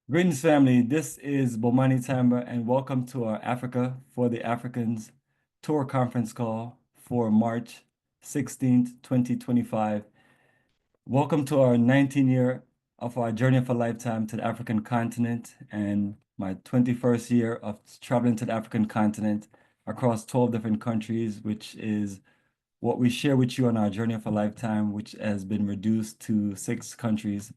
Greetings, family. This is Bomani Tamba, and welcome to our Africa for the Africans tour conference call for March 16th, 2025. Welcome to our 19th year of our journey of a lifetime to the African continent and my 21st year of traveling to the African continent across 12 different countries, which is what we share with you on our journey of a lifetime, which has been reduced to 6 countries.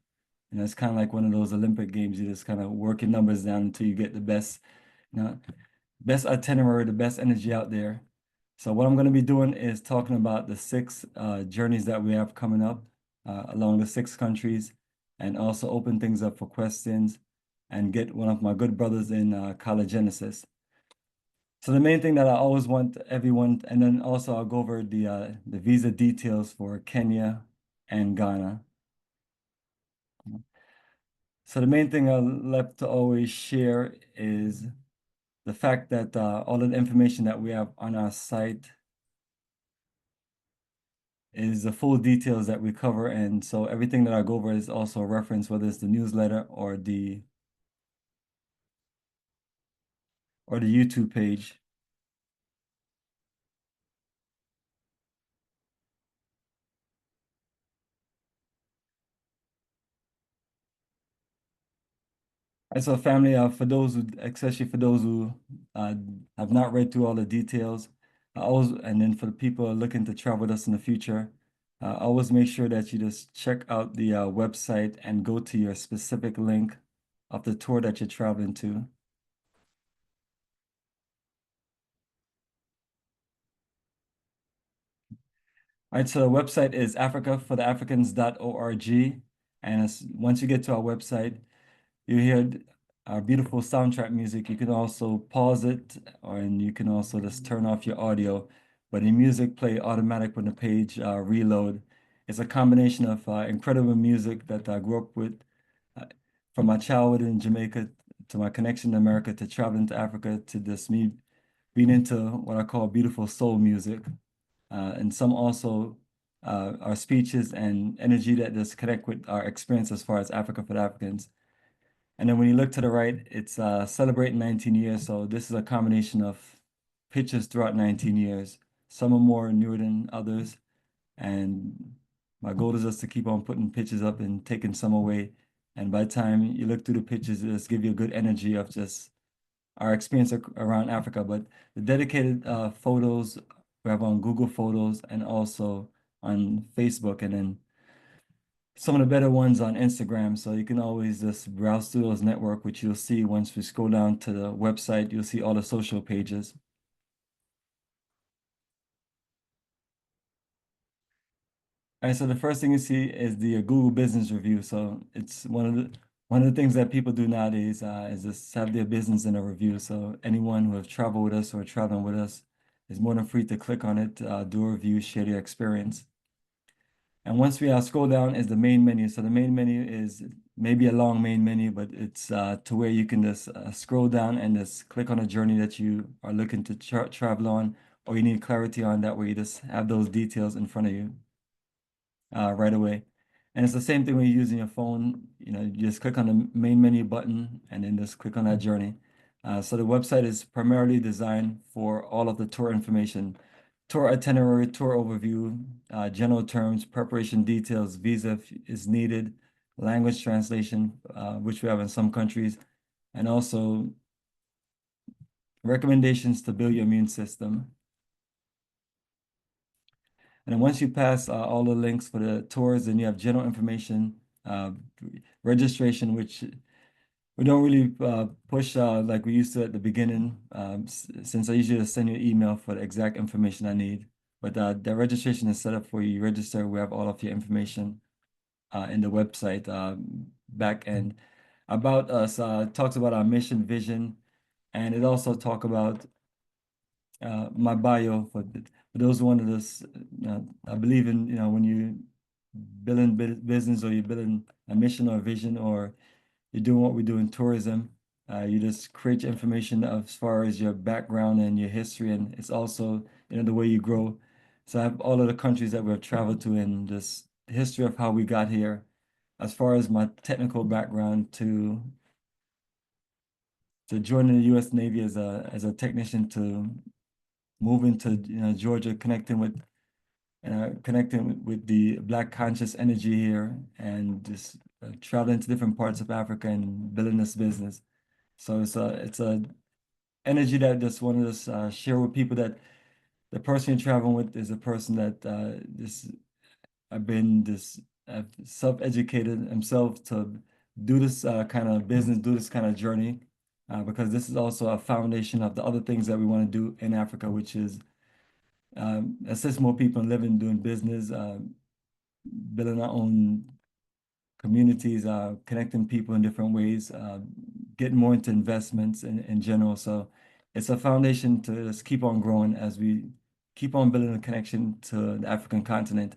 And it's kind of like one of those Olympic games. You just kind of work your numbers down until you get the best, you know, best itinerary, the best energy out there. So what I'm going to be doing is talking about the six journeys that we have coming up along the 6 countries, and also open things up for questions and get one of my good brothers in Genesis. So the main thing that I always want everyone, and then also I'll go over the visa details for Kenya and Ghana. So the main thing I love to always share is the fact that all of the information that we have on our site is the full details that we cover. And so everything that I go over is also a reference, whether it's the newsletter or the YouTube page. And so family, for those who, especially for those who uh, have not read through all the details, and then for the people looking to travel with us in the future, always make sure that you just check out the website and go to your specific link of the tour that you're traveling to. All right, so the website is africafortheafricans.org. And once you get to our website, you hear our beautiful soundtrack music. You can also pause it, and you can also just turn off your audio. But the music play automatic when the page reload. It's a combination of incredible music that I grew up with uh, from my childhood in Jamaica to my connection to America to traveling to Africa to just me being into what I call beautiful soul music. And some also are speeches and energy that just connect with our experience as far as Africa for the Africans. And then when you look to the right, it's celebrating 19 years. So this is a combination of pictures throughout 19 years. Some are more newer than others. And my goal is just to keep on putting pictures up and taking some away. And by the time you look through the pictures, it just give you a good energy of just our experience around Africa. But the dedicated photos we have on Google Photos and also on Facebook, and then some of the better ones on Instagram. So you can always just browse through those network, which you'll see once we scroll down to the website, you'll see all the social pages. All right, so the first thing you see is the Google Business Review. So it's one of the things that people do nowadays is just have their business in a review. So anyone who have traveled with us or traveling with us is more than free to click on it, do a review, share their experience. And once we scroll down is the main menu. So the main menu is maybe a long main menu, but it's to where you can just scroll down and just click on a journey that you are looking to travel on, or you need clarity on. That way you just have those details in front of you right away. And it's the same thing when you're using your phone. You just click on the main menu button and then just click on that journey. So the website is primarily designed for all of the tour information, tour itinerary, tour overview, general terms, preparation details, visa if is needed, language translation, which we have in some countries, and also recommendations to build your immune system. And then once you pass all the links for the tours, then you have general information, uh, registration, which we don't really push like we used to at the beginning, since I usually just send you an email for the exact information I need. But the registration is set up for you. You register, we have all of your information in the website back end. About us talks about our mission, vision, and it also talk about my bio for those who wanted this. I believe in, when you building business, or you're building a mission or a vision, or you're doing what we do in tourism, you just create your information as far as your background and your history, and it's also, the way you grow. So I have all of the countries that we've traveled to and just history of how we got here, as far as my technical background to to join the U.S. Navy as a technician to move into Georgia, connecting with the Black conscious energy here, and just traveling to different parts of Africa and building this business. So it's a energy that just wanted to just, share with people that the person you're traveling with is a person that just I've been this self-educated himself to do this kind of business, do this kind of journey, because this is also a foundation of the other things that we want to do in Africa, which is assist more people in living, doing business, building our own communities, connecting people in different ways, getting more into investments in general. So it's a foundation to just keep on growing as we keep on building a connection to the African continent.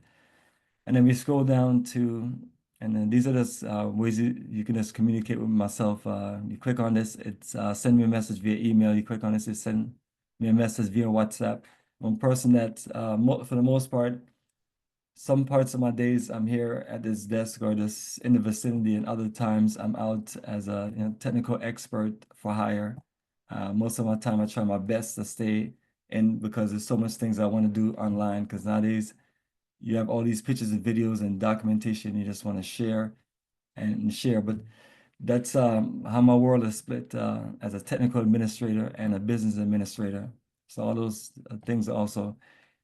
And then we scroll down to, and then these are just ways you can just communicate with myself. You click on this, it's send me a message via email. You click on this, it send me a message via WhatsApp. One person that, for the most part, some parts of my days I'm here at this desk or just in the vicinity, and other times I'm out as a technical expert for hire. Most of my time I try my best to stay in because there's so much things I want to do online, because nowadays you have all these pictures and videos and documentation you just want to share and share. But that's how my world is split as a technical administrator and a business administrator. So all those things are also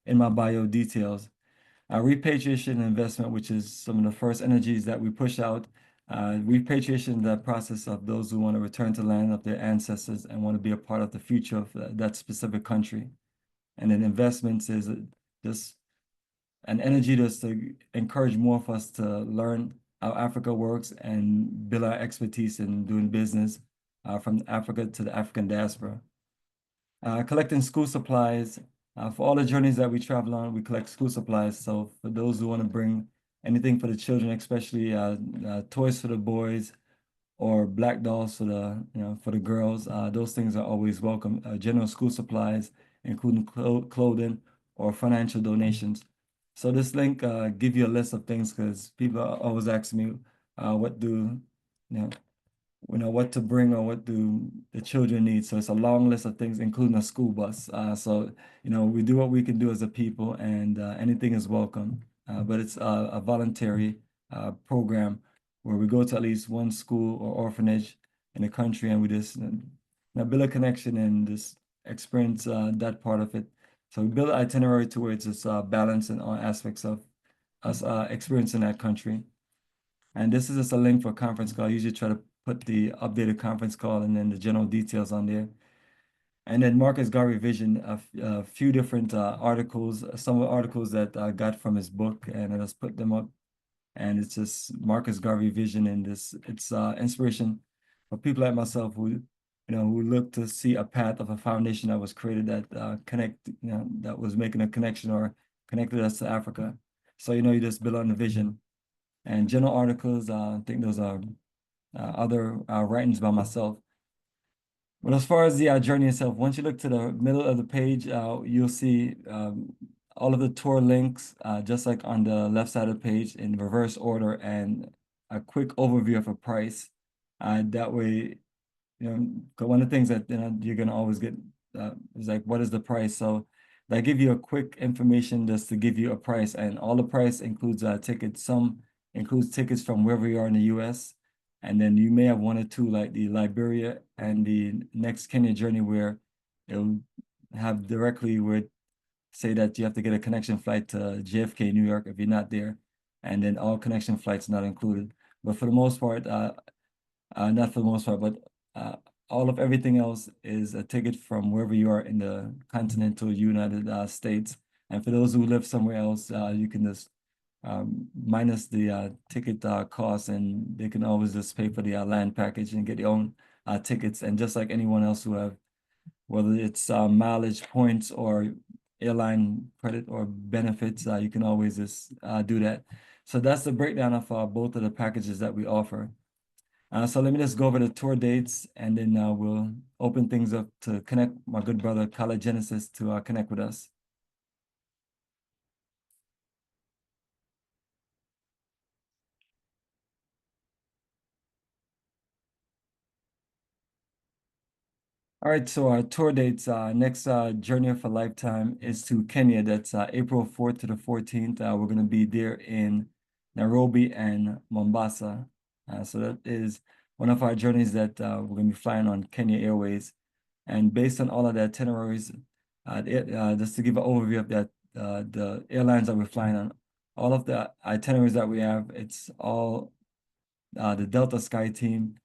in my bio details. Repatriation and investment, which is some of the first energies that we push out. Repatriation, the process of those who want to return to the land of their ancestors and want to be a part of the future of that specific country. And then investments is just an energy just to encourage more of us to learn how Africa works and build our expertise in doing business from Africa to the African diaspora. Collecting school supplies. For all the journeys that we travel on, we collect school supplies. So for those who want to bring anything for the children, especially toys for the boys or black dolls for the girls, those things are always welcome. General school supplies, including clothing or financial donations. So this link give you a list of things, because people are always asking me what do you know what to bring or what do the children need. So it's a long list of things, including a school bus. So we do what we can do as a people, and anything is welcome. But it's a voluntary program where we go to at least one school or orphanage in the country, and we just build a connection and just experience that part of it. So we build an itinerary to where it's just balanced in all aspects of us experiencing that country. And this is just a link for a conference call. I usually try to put the updated conference call and then the general details on there. And then Marcus Garvey Vision, a few different articles, some of the articles that I got from his book, and I just put them up. And it's just Marcus Garvey Vision, and it's inspiration for people like myself who look to see a path of a foundation that was created that that was making a connection or connected us to Africa. So you just build on the vision. And general articles, I think those are other writings by myself. But as far as the journey itself, once you look to the middle of the page, you'll see all of the tour links, just like on the left side of the page, in reverse order, and a quick overview of a price. That way, 'cause one of the things that you're gonna always get is like, what is the price? So they give you a quick information just to give you a price, and all the price includes tickets. Some includes tickets from wherever you are in the U.S., and then you may have one or two, like the Liberia and the next Kenya journey, where it'll have directly where say that you have to get a connection flight to JFK, New York, if you're not there, and then all connection flights not included. But for the most part, not for the most part, but all of everything else is a ticket from wherever you are in the continental United States. And for those who live somewhere else, you can just minus the ticket cost, and they can always just pay for the land package and get their own tickets. And just like anyone else who have, whether it's mileage points or airline credit or benefits, you can always just do that. So that's the breakdown of both of the packages that we offer. So let me just go over the tour dates, and then we'll open things up to connect my good brother, Kala Genesis, to connect with us. All right, so our tour dates, next Journey of a Lifetime is to Kenya. That's April 4th to the 14th. We're going to be there in Nairobi and Mombasa. So that is one of our journeys that we're going to be flying on Kenya Airways. And based on all of the itineraries, just to give an overview of that, the airlines that we're flying on, all of the itineraries that we have, it's all the Delta Sky team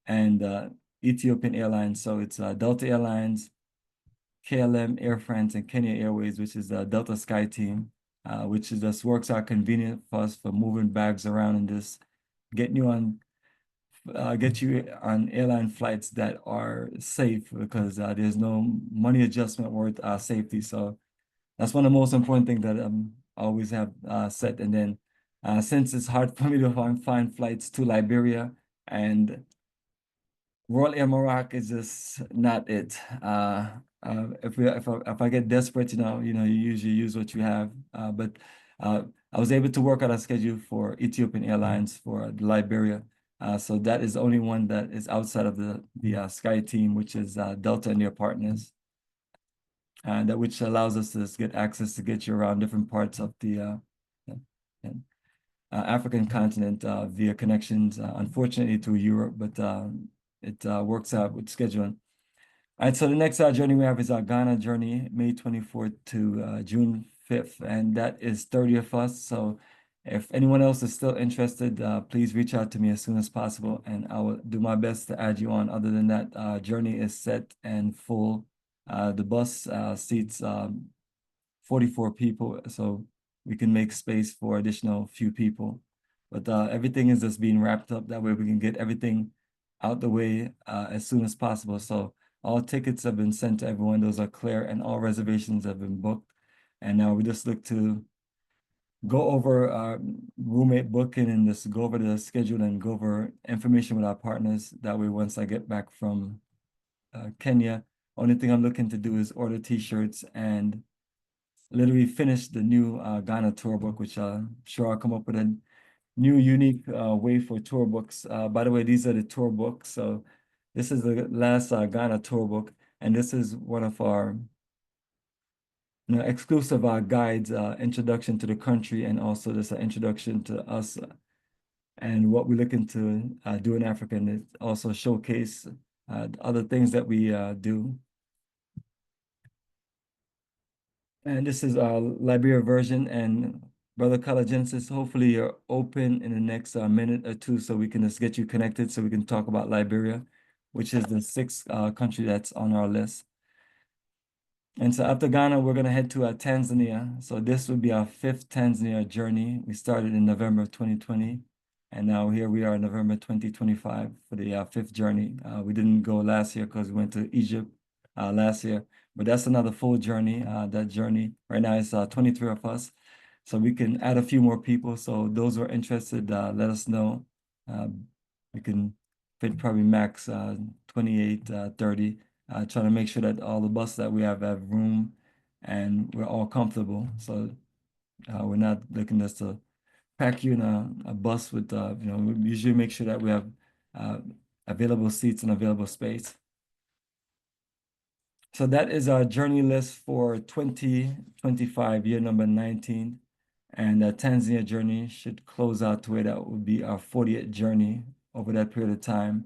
and Ethiopian Airlines. So it's Delta Airlines, KLM, Air France, and Kenya Airways, which is the Delta Sky team, which is just works out convenient for us for moving bags around and just getting you on get you on airline flights that are safe because there's no money adjustment worth safety. So that's one of the most important things that I always have set. And then since it's hard for me to find flights to Liberia and Royal Air Morocco is just not it. If I get desperate, you usually use what you have. But I was able to work out a schedule for Ethiopian Airlines for Liberia. So that is the only one that is outside of the Sky team, which is Delta and their partners, and that which allows us to just get access to get you around different parts of the African continent via connections, unfortunately to Europe, but it works out with scheduling. All right, so the next journey we have is our Ghana journey, May 24th to June 5th, and that is 30 of us. So if anyone else is still interested, please reach out to me as soon as possible, and I will do my best to add you on. Other than that, journey is set and full. The bus seats 44 people, so we can make space for additional few people. But everything is just being wrapped up. That way we can get everything out the way as soon as possible. So all tickets have been sent to everyone. Those are clear and all reservations have been booked. And now we just look to go over our roommate booking and just go over the schedule and go over information with our partners. That way, once I get back from Kenya, only thing I'm looking to do is order t-shirts and literally finish the new Ghana tour book, which I'm sure I'll come up with a new unique way for tour books. By the way, these are the tour books. So this is the last Ghana tour book, and this is one of our exclusive guides, introduction to the country, and also this introduction to us and what we're looking to do in Africa, and it also showcase other things that we do. And this is our Liberia version. And Brother Color Genesis, hopefully you're open in the next minute or two so we can just get you connected so we can talk about Liberia, which is the sixth country that's on our list. And so after Ghana, we're going to head to Tanzania. So this would be our fifth Tanzania journey. We started in November of 2020. And now here we are in November 2025 for the fifth journey. We didn't go last year because we went to Egypt last year. But that's another full journey. That journey right now is 23 of us. So we can add a few more people. So those who are interested, let us know. We can fit probably max 28, 30. Trying to make sure that all the buses that we have room and we're all comfortable. So we're not looking just to pack you in a bus with, we usually make sure that we have available seats and available space. So that is our journey list for 2025, year number 19. And the Tanzania journey should close out to where that would be our 40th journey over that period of time.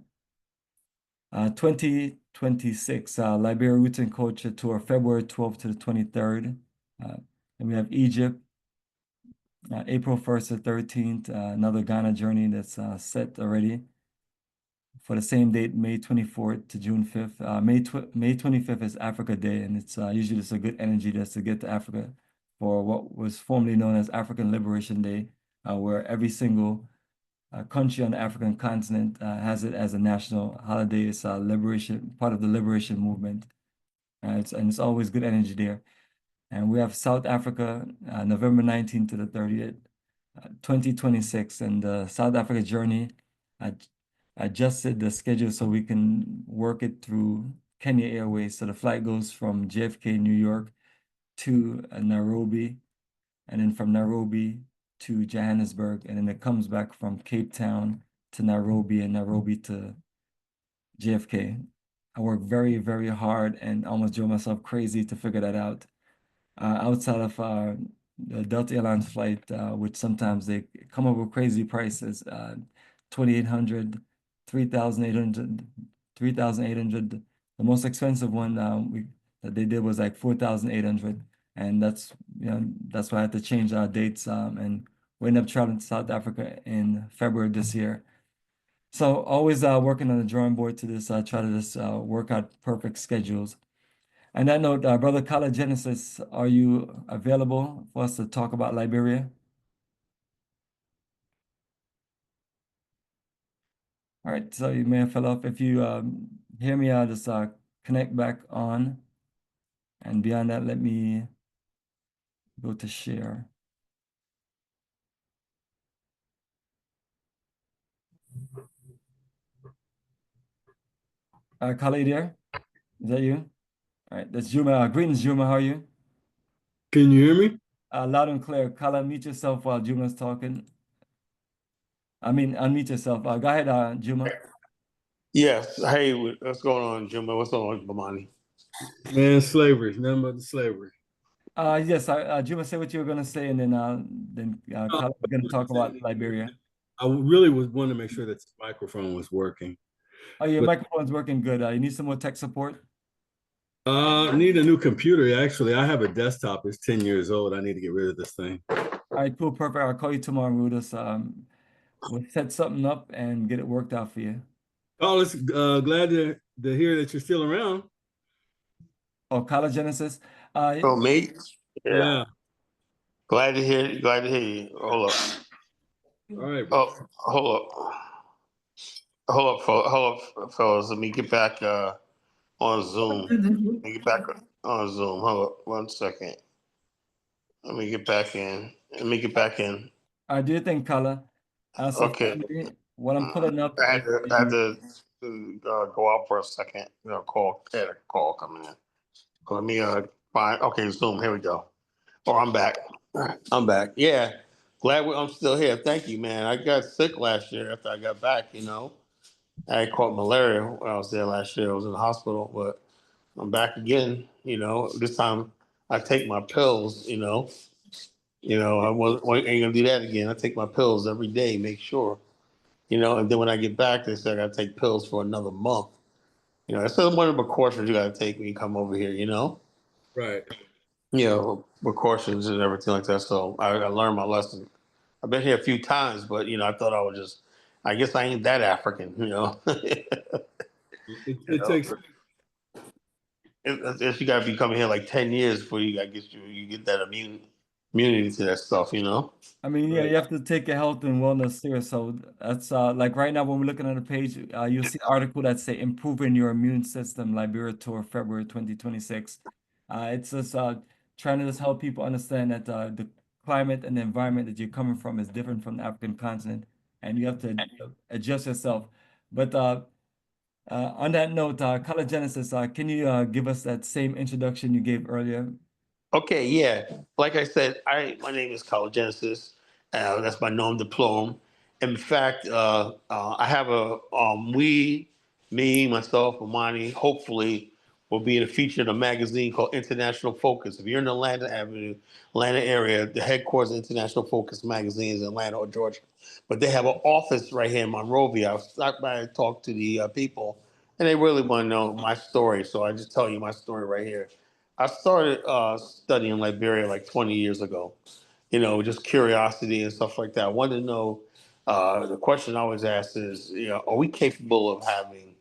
2026, Liberia Roots and Culture Tour, February 12th to the 23rd. And we have Egypt, April 1st to 13th, another Ghana journey that's set already for the same date, May 24th to June 5th. May 25th is Africa Day, and it's usually just a good energy just to get to Africa for what was formerly known as African Liberation Day, where every single country on the African continent has it as a national holiday. It's liberation, part of the liberation movement. And it's always good energy there. And we have South Africa, November 19th to the 30th, 2026. And the South Africa journey, adjusted the schedule so we can work it through Kenya Airways. So the flight goes from JFK, New York to Nairobi, and then from Nairobi to Johannesburg, and then it comes back from Cape Town to Nairobi and Nairobi to JFK. I worked very, very hard and almost drove myself crazy to figure that out. Outside of the Delta Airlines flight, which sometimes they come up with crazy prices, 2,800, 3,800, 3,800. The most expensive one that they did was like 4,800, and that's why I had to change our dates. And we ended up traveling to South Africa in February this year. So always working on the drawing board to this, try to just work out perfect schedules. On that note, Brother Kala Genesis, are you available for us to talk about Liberia? All right, so you may have fell off. If you hear me, I'll just connect back on. And beyond that, let me go to share. Kala, you there? Is that you? All right, that's Juma. Greetings, Juma. How are you? Can you hear me? Loud and clear. Kala, mute yourself while Juma's talking. I mean, unmute yourself. Go ahead, Juma. Yes. Hey, what's going on, Jimbo? What's going on, Bamani? Man, slavery, nothing but the slavery. Yes, Juma, say what you were going to say, and then Kala is going to talk about Liberia. I really was wanting to make sure that the microphone was working. Oh, your But microphone's working good. You need some more tech support? I need a new computer. Actually, I have a desktop. It's 10 years old. I need to get rid of this thing. All right, cool, perfect. I'll call you tomorrow. We'll set something up and get it worked out for you. Carlos, glad to hear that you're still around. Oh, College Genesis. Oh, me? Yeah. Yeah. Glad to hear. Glad to hear you. Hold up. All right. Oh, hold up. Hold up, fellas. Let me get back on Zoom. Let me get back on Zoom. Hold up 1 second. Let me get back in. Let me get back in. I do think color. So Okay. family, what I'm pulling up I is had to, I had to go out for a second. Had a call coming in. Let me find. Okay, Zoom. Here we go. Oh, I'm back. All right, I'm back. Yeah, glad I'm still here. Thank you, man. I got sick last year after I got back. I had caught malaria when I was there last year. I was in the hospital, but I'm back again. This time I take my pills. Ain't gonna do that again. I take my pills every day, make sure. And then when I get back, they said I gotta take pills for another month. It's one of the precautions you gotta take when you come over here. Right. Precautions and everything like that. So I learned my lesson. I've been here a few times, but I thought I was just. I guess I ain't that African, It takes. If you gotta be coming here like 10 years before I guess you get that immunity to that stuff. I mean, yeah, Right. you have to take your health and wellness serious. So that's like right now when we're looking at the page, you'll see an article that say improving your immune system, Liberia tour, February 2026. It's just trying to just help people understand that the climate and the environment that you're coming from is different from the African continent, and you have to adjust yourself. But on that note, Color Genesis, can you give us that same introduction you gave earlier? Okay, yeah. Like I said, my name is Carl Genesis. That's my nom de plume. In fact, I have me, myself, Amani, hopefully will be in a feature in a magazine called International Focus. If you're in the Atlanta area, the headquarters of International Focus magazine is in Atlanta or Georgia. But they have an office right here in Monrovia. I stopped by and talked to the people, and they really want to know my story. So I just tell you my story right here. I started studying Liberia like 20 years ago, just curiosity and stuff like that. I wanted to know the question I always ask is, are we capable of having,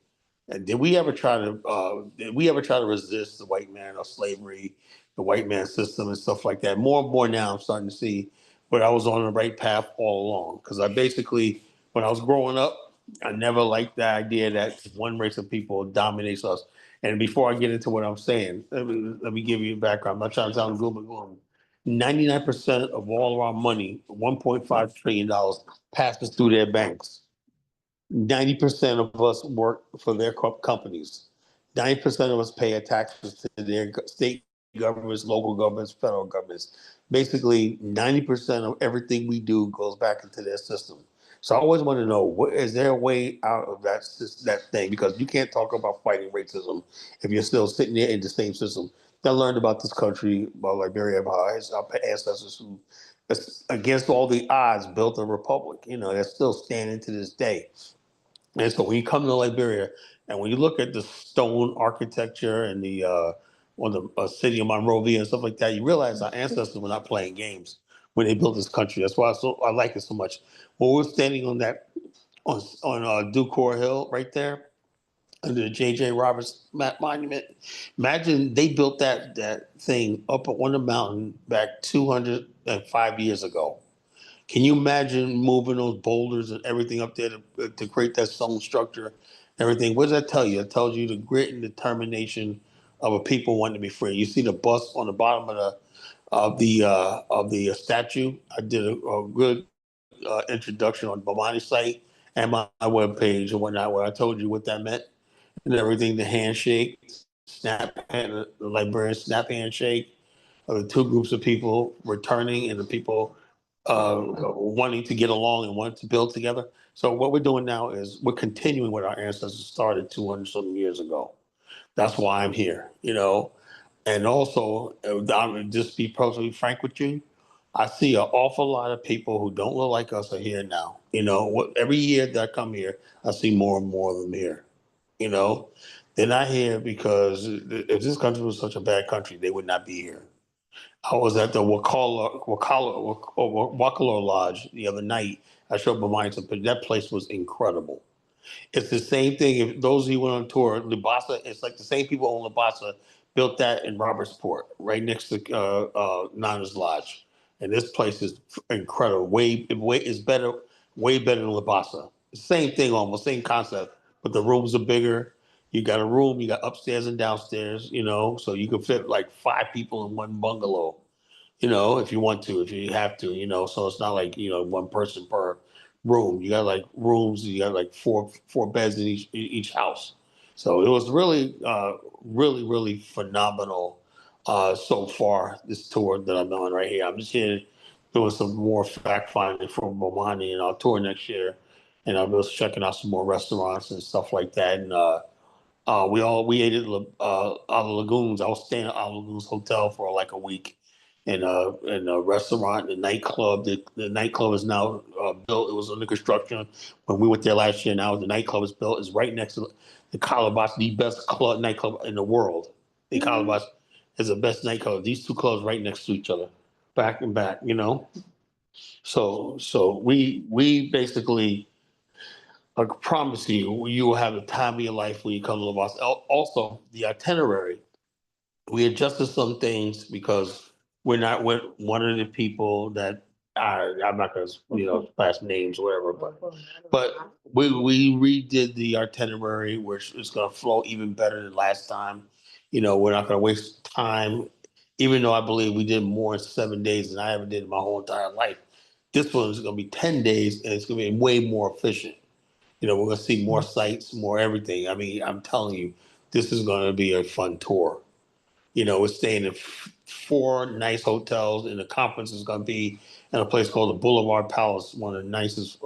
did we ever try to resist the white man or slavery, the white man system and stuff like that? More and more now I'm starting to see where I was on the right path all along. Because I basically, when I was growing up, I never liked the idea that one race of people dominates us. And before I get into what I'm saying, let me give you a background. I'm not trying to sound gloom and gloom. 99% of all of our money, $1.5 trillion, passes through their banks. 90% of us work for their companies. 90% of us pay our taxes to their state governments, local governments, federal governments. Basically, 90% of everything we do goes back into their system. So I always want to know, is there a way out of that thing? Because you can't talk about fighting racism if you're still sitting there in the same system. I learned about this country, about Liberia, about our ancestors who, against all the odds, built a republic. You know, they're still standing to this day. And so when you come to Liberia, and when you look at the stone architecture and the on the city of Monrovia and stuff like that, you realize our ancestors were not playing games when they built this country. That's why I like it so much. When we're standing on that on Ducor Hill right there under the J.J. Roberts Monument, imagine they built that thing up on the mountain back 205 years ago. Can you imagine moving those boulders and everything up there to create that stone structure, everything? What does that tell you? It tells you the grit and determination of a people wanting to be free. You see the bust on the bottom of the statue. I did a good introduction on Bomani site and my webpage and whatnot, where I told you what that meant and everything. The handshake, the Liberian snap handshake, the two groups of people returning and the people wanting to get along and wanting to build together. So what we're doing now is we're continuing what our ancestors started 200 something years ago. That's why I'm here, you know. And also, I'm just be perfectly frank with you. I see an awful lot of people who don't look like us are here now. You know, every year that I come here, I see more and more of them here. You know, they're not here because if this country was such a bad country, they would not be here. I was at the Wakala Lodge the other night. I showed my mind something. That place was incredible. It's the same thing. If those of you went on tour, Libasa, it's like the same people on Libasa built that in Robertsport, right next to Nana's Lodge. And this place is incredible. Way is better, way better than Libasa. Same thing, almost same concept, but the rooms are bigger. You got a room, you got upstairs and downstairs, you know, so you can fit like 5 people in one bungalow, you know, if you want to, if you have to, you know. So it's not like, you know, one person per room. You got like rooms, you got like four beds in each house. So it was really, really phenomenal so far, this tour that I'm on right here. I'm just here doing some more fact finding from Bomani and our tour next year. And I was checking out some more restaurants and stuff like that. And we ate at Ala Lagoons. I was staying at Ala Lagoons Hotel for like a week, in a restaurant, the nightclub. The nightclub is now built. It was under construction when we went there last year. Now the nightclub is built. It's right next to the Calabash, the best nightclub in the world. The Calabash is the best nightclub. These two clubs right next to each other, back and back. You know, so we basically. I promise you, you will have the time of your life when you come to La Bosse. Also, the itinerary, we adjusted some things because we're not with one of the people that I'm not going to, you know, pass names or whatever, but we redid the itinerary, which is going to flow even better than last time. You know, we're not going to waste time, even though I believe we did more in 7 days than I ever did in my whole entire life. This one is going to be 10 days and it's going to be way more efficient. You know, we're going to see more sites, more everything. I mean, I'm telling you, this is going to be a fun tour. You know, we're staying in four nice hotels, and the conference is going to be in a place called the Boulevard Palace, one of the nicest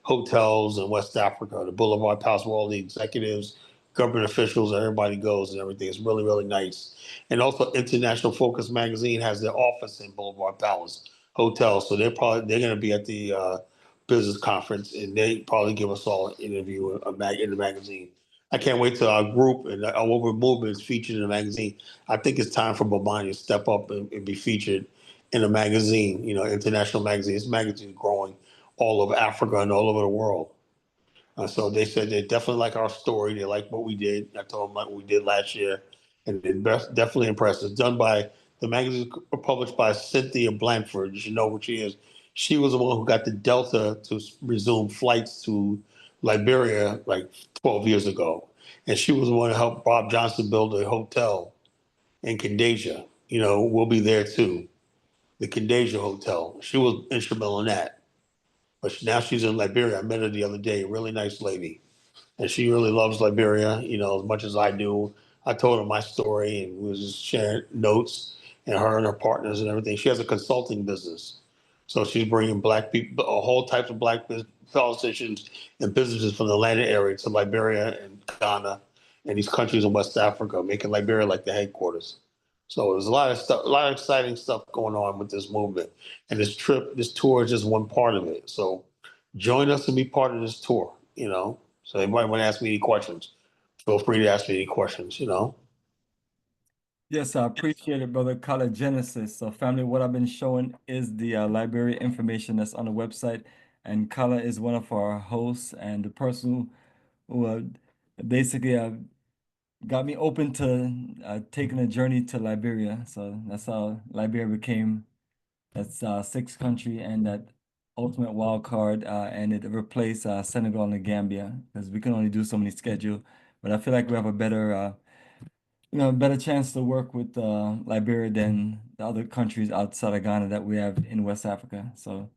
hotels in West Africa. The Boulevard Palace, where all the executives, government officials, everybody goes and everything. It's really, really nice. And also, International Focus Magazine has their office in Boulevard Palace Hotel, so they're going to be at the business conference, and they probably give us all an interview in the magazine. I can't wait till our group and our over movement is featured in the magazine. I think it's time for Bomani to step up and be featured in a magazine, you know, international magazine. This magazine is growing all over Africa and all over the world. So they said they definitely like our story. They like what we did. I told them like what we did last year, and they're definitely impressed. It's done by the magazine published by Cynthia Blanford. You should know who she is. She was the one who got the Delta to resume flights to Liberia like 12 years ago, and she was the one who helped Bob Johnson build a hotel in Candasia. You know, we'll be there too. The Candasia Hotel. She was instrumental in that. But now she's in Liberia. I met her the other day. Really nice lady, and she really loves Liberia, you know, as much as I do. I told her my story, and we was just sharing notes, and her and her partners and everything. She has a consulting business, so she's bringing black people, a whole types of politicians and businesses from the Atlantic area to Liberia and Ghana and these countries in West Africa, making Liberia like the headquarters. So there's a lot of stuff, a lot of exciting stuff going on with this movement. And this tour is just one part of it. So join us and be part of this tour, you know. So anybody want to ask me any questions, feel free to ask me any questions, you know. Yes, I appreciate it, brother. Color Genesis. So, family, what I've been showing is the Liberia information that's on the website, and Color is one of our hosts and the person who basically got me open to taking a journey to Liberia. So that's how Liberia became that's sixth country and that ultimate wild card, and it replaced Senegal and the Gambia because we can only do so many schedule. But I feel like we have a better chance to work with Liberia than the other countries outside of Ghana that we have in West Africa. So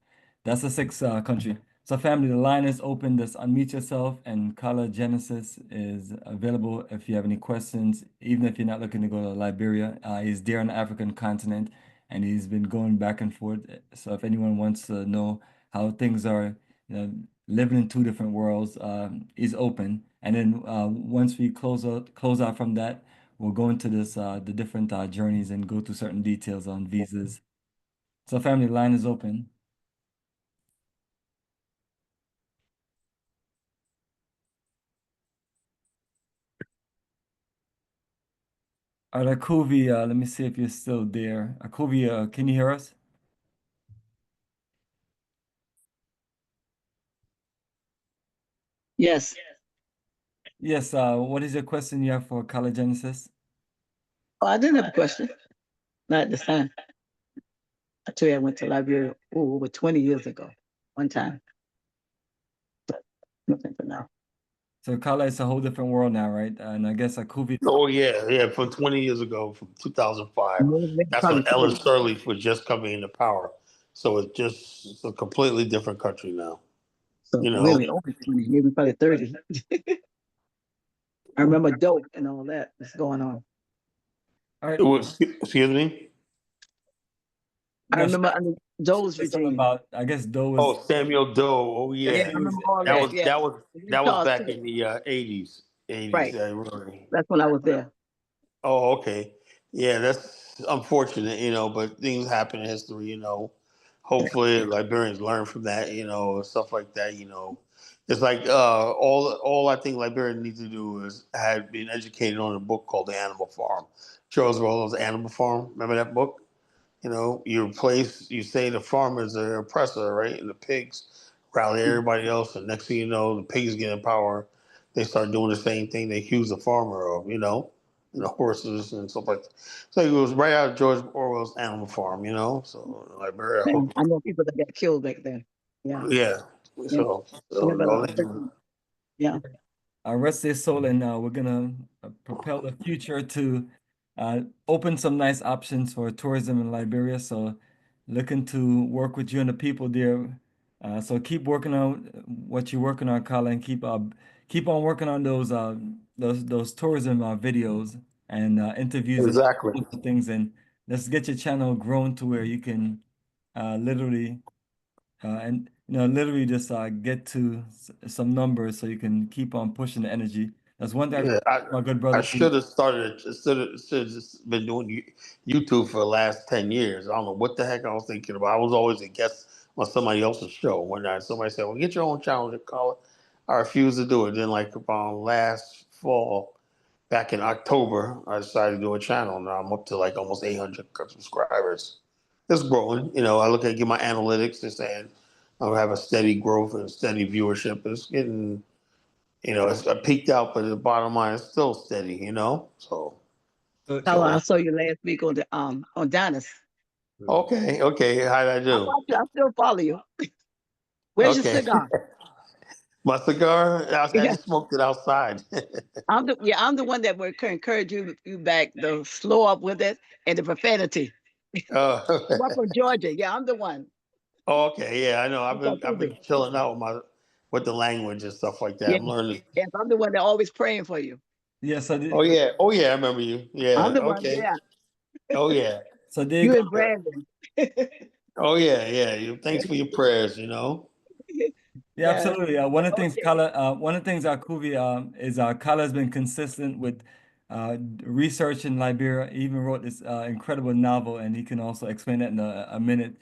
that's the sixth country. So family, the line is open. Just unmute yourself, and Kala Genesis is available if you have any questions, even if you're not looking to go to Liberia. He's there on the African continent, and he's been going back and forth. So if anyone wants to know how things are, living in two different worlds, he's open. And then once we close out from that, we'll go into this the different journeys and go through certain details on visas. So family, line is open. All right, Akuvi, let me see if you're still there. Akuvi, can you hear us? Yes. Yes, what is your question you have for Kala Genesis? Oh, I didn't have a question. Not at this time. I tell you, I went to Liberia over 20 years ago, one time. But nothing for now. So Kala is a whole different world now, right? And I guess Akuvi. Oh yeah, from 20 years ago, from 2005. That's when Probably Ellen 30. Sirleaf was just coming into power. So it's a completely different country now. So You know, really over 20, maybe probably 30. I remember dope and all that that's going on. All right. it was, excuse me. I No, remember under Doe's there's something regime. about, I guess Doe was. Oh, Samuel Doe. Oh Yeah, yeah, I remember all that that. was Yeah. that was New that was Charles back too. in the 80s. 80s. Right. Really. That's when I was there. Oh, okay. Yeah, that's unfortunate, but things happen in history, Hopefully Liberians learn from that, stuff like that. It's like all I think Liberians need to do is had been educated on a book called The Animal Farm. Charles Orwell's Animal Farm. Remember that book? You say the farmers are the oppressor, right? And the pigs rally everybody else, and next thing you know, the pigs get in power. They start doing the same thing they accuse the farmer of, horses and stuff like that. So it was right out of George Orwell's Animal Farm, So Liberia, I hope, And I know people that got killed back then. Yeah. yeah. Yeah. So Remember a all lot they of do. people. Yeah. Rest their soul, and we're gonna propel the future to open some nice options for tourism in Liberia. So, looking to work with you and the people there. So keep working on what you're working on, Colin. Keep on working on those tourism videos and interviews and Exactly. things, and let's get your channel grown to where you can literally and literally just get to some numbers so you can keep on pushing the energy. That's one thing Yeah, my good I brother. should have started. Should have just been doing YouTube for the last 10 years. I don't know what the heck I was thinking about. I was always a guest on somebody else's show. When somebody said, "Well, get your own channel," to call it. I refused to do it. Then, like about last fall, back in October, I decided to do a channel. Now I'm up to like almost 800 subscribers. It's growing. I look at get my analytics. They're saying I have a steady growth and steady viewership. It's getting it's peaked out, but the bottom line is still steady. So, Tyler, I so saw you last week on Dallas. okay. How'd I I do? watch you. I still follow you. Where's your Okay, cigar? my cigar. I Yeah. just smoked it outside. I'm the one that would encourage you back the slow up with it and the profanity. uh, I'm from Georgia. Yeah, I'm the one. okay, yeah, I know. I've I'm from been Philly. chilling out with the language and stuff like that. Yeah. I'm learning. Yes, I'm the one that always praying for you. Yes, I Oh did. yeah, oh yeah, I remember you. I'm Yeah, the one. okay. Yeah. Oh yeah, So there you You go. and Brandon. oh yeah, yeah. Thanks for your prayers. Yeah, absolutely. One of the things one of the things Akuvi is Kala has been consistent with research in Liberia. He even wrote this incredible novel, and he can also explain that in a minute.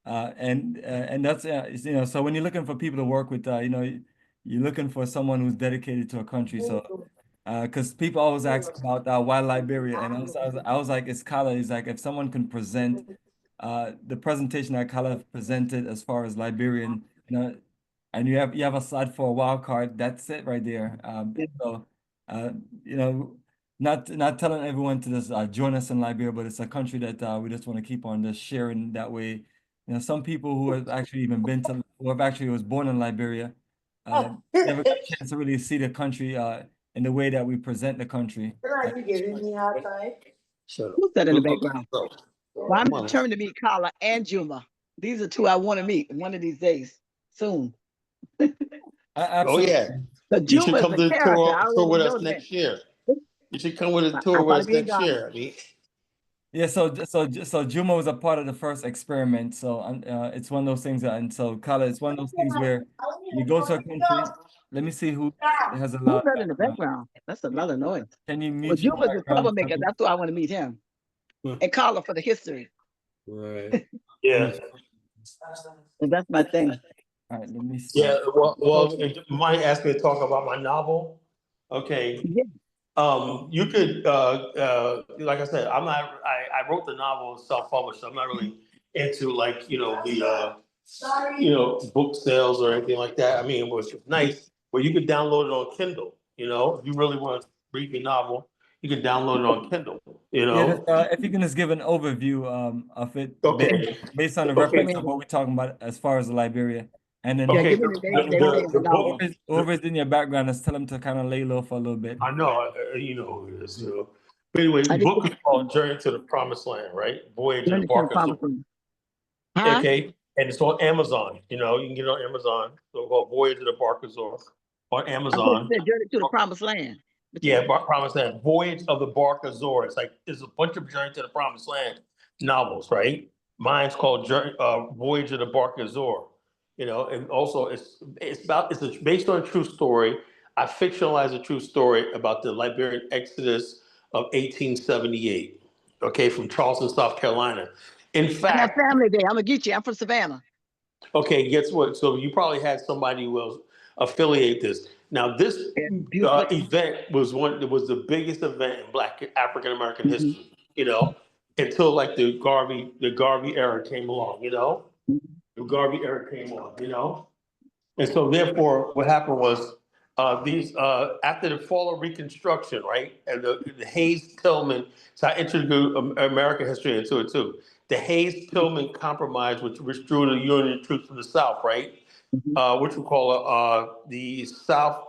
And that's you know, so when you're looking for people to work with, you know, you're looking for someone who's dedicated to a country. So because people always ask about why Liberia, and I was like, it's Kala. He's like, if someone can present the presentation that Kala presented as far as Liberian, you know, and you have a slide for a wild card. That's it right there. So uh, you know, not telling everyone to just join us in Liberia, but it's a country that we just want to keep on just sharing that way. You know, some people who have actually even been to, who have actually was born in Liberia, never got a chance to really see the country in the way that we present the country. Are you giving me a hard time? Shut up. Who's that in the Okay, background? so, Well, I'm come on. determined to meet Carla and Juma. These are two I want to meet one of these days, soon. Oh Absolutely. yeah, But you should Juma is come a to the character. I tour already with know us that. next year. You should come with a I tour with probably us be in next Ghana. year. I mean, Yeah, so Juma was a part of the first experiment. So it's one of those things and so Kala, it's one of those things where you go to a country. Let me see who has a Who's lot that of in the background. background? That's another noise. Can you Well, mute your Juma's a background? troublemaker. That's why I want to meet him. And Carla for the history. Right. yeah, And that's my thing. All right, let me see. yeah. Well, might ask me to talk about my novel. Okay. Yeah. You could, like I said, I'm not. I wrote the novel self-published. I'm not really into like book sales or anything like that. I mean, it was nice, but you could download it on Kindle. You know, if you really want to read the novel, you can download it on Kindle. You Yeah, know. if you can just give an overview of it Okay. based on the Okay. reference of what we're talking about as far as Liberia, and then Yeah, Okay. give me the date and everything in the The novel. book. whoever's in your background, just tell them to kind of lay low for a little bit. I know. You know who it is. You know. But anyway, I the did book is called Journey to the Promised Land, right? Voyage of the Journey to the Bark Promised Azores. Land. Huh? Okay, and it's on Amazon. You know, you can get it on Amazon. So called Voyage of the Bark Azores on I thought you Amazon. said Journey to the Promised Land. But you, Yeah, Promised Land. Voyage of the Bark Azores. Like there's a bunch of Journey to the Promised Land novels, right? Mine's called Voyage of the Bark Azore. You know, and also it's based on a true story. I fictionalized a true story about the Liberian Exodus of 1878. Okay, from Charleston, South Carolina. In I have fact, family there. I'm gonna get you. I'm from Savannah. okay, guess what? So you probably had somebody who will affiliate this. Now, this And Buford. event was it was the biggest event in Black African American Mhm. history. You know, until like the Garvey era came along. You know, the Garvey era came on. You know, and so therefore, what happened was these after the fall of Reconstruction, right, and the Hayes-Tillman. So I introduced American history into it too. The Hayes-Tillman Compromise, which withdrew the Union troops from the South, right, Mhm. which we call the South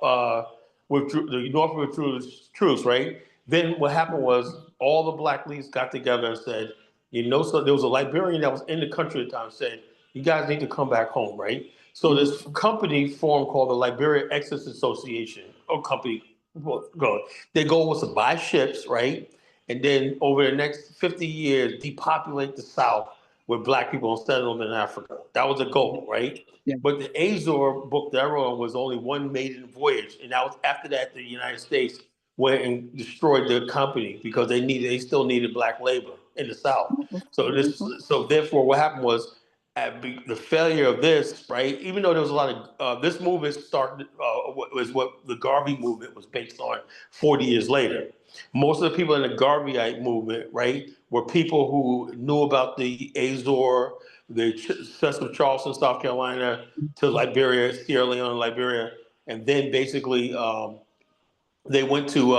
withdrew, the North withdrew the troops, right. Then what happened was all the black leaders got together and said, you know, so there was a Liberian that was in the country at the time said, you guys need to come back home, right? So this company formed called the Liberia Exodus Association, or company, well, go. Their goal was to buy ships, right? And then over the next 50 years, depopulate the South with black people and settle them in Africa. That was the goal, right? Yeah. But the Azor book that I wrote on was only one maiden voyage. And that was after that, the United States went and destroyed the company because they still needed black labor in the South. So therefore what happened was the failure of this, right? Even though there was a lot of this movement started was what the Garvey movement was based on 40 years later. Most of the people in the Garveyite movement, right, were people who knew about the Azor, the success of Charleston, South Carolina, to Liberia, Sierra Leone, Liberia, and then basically they went to.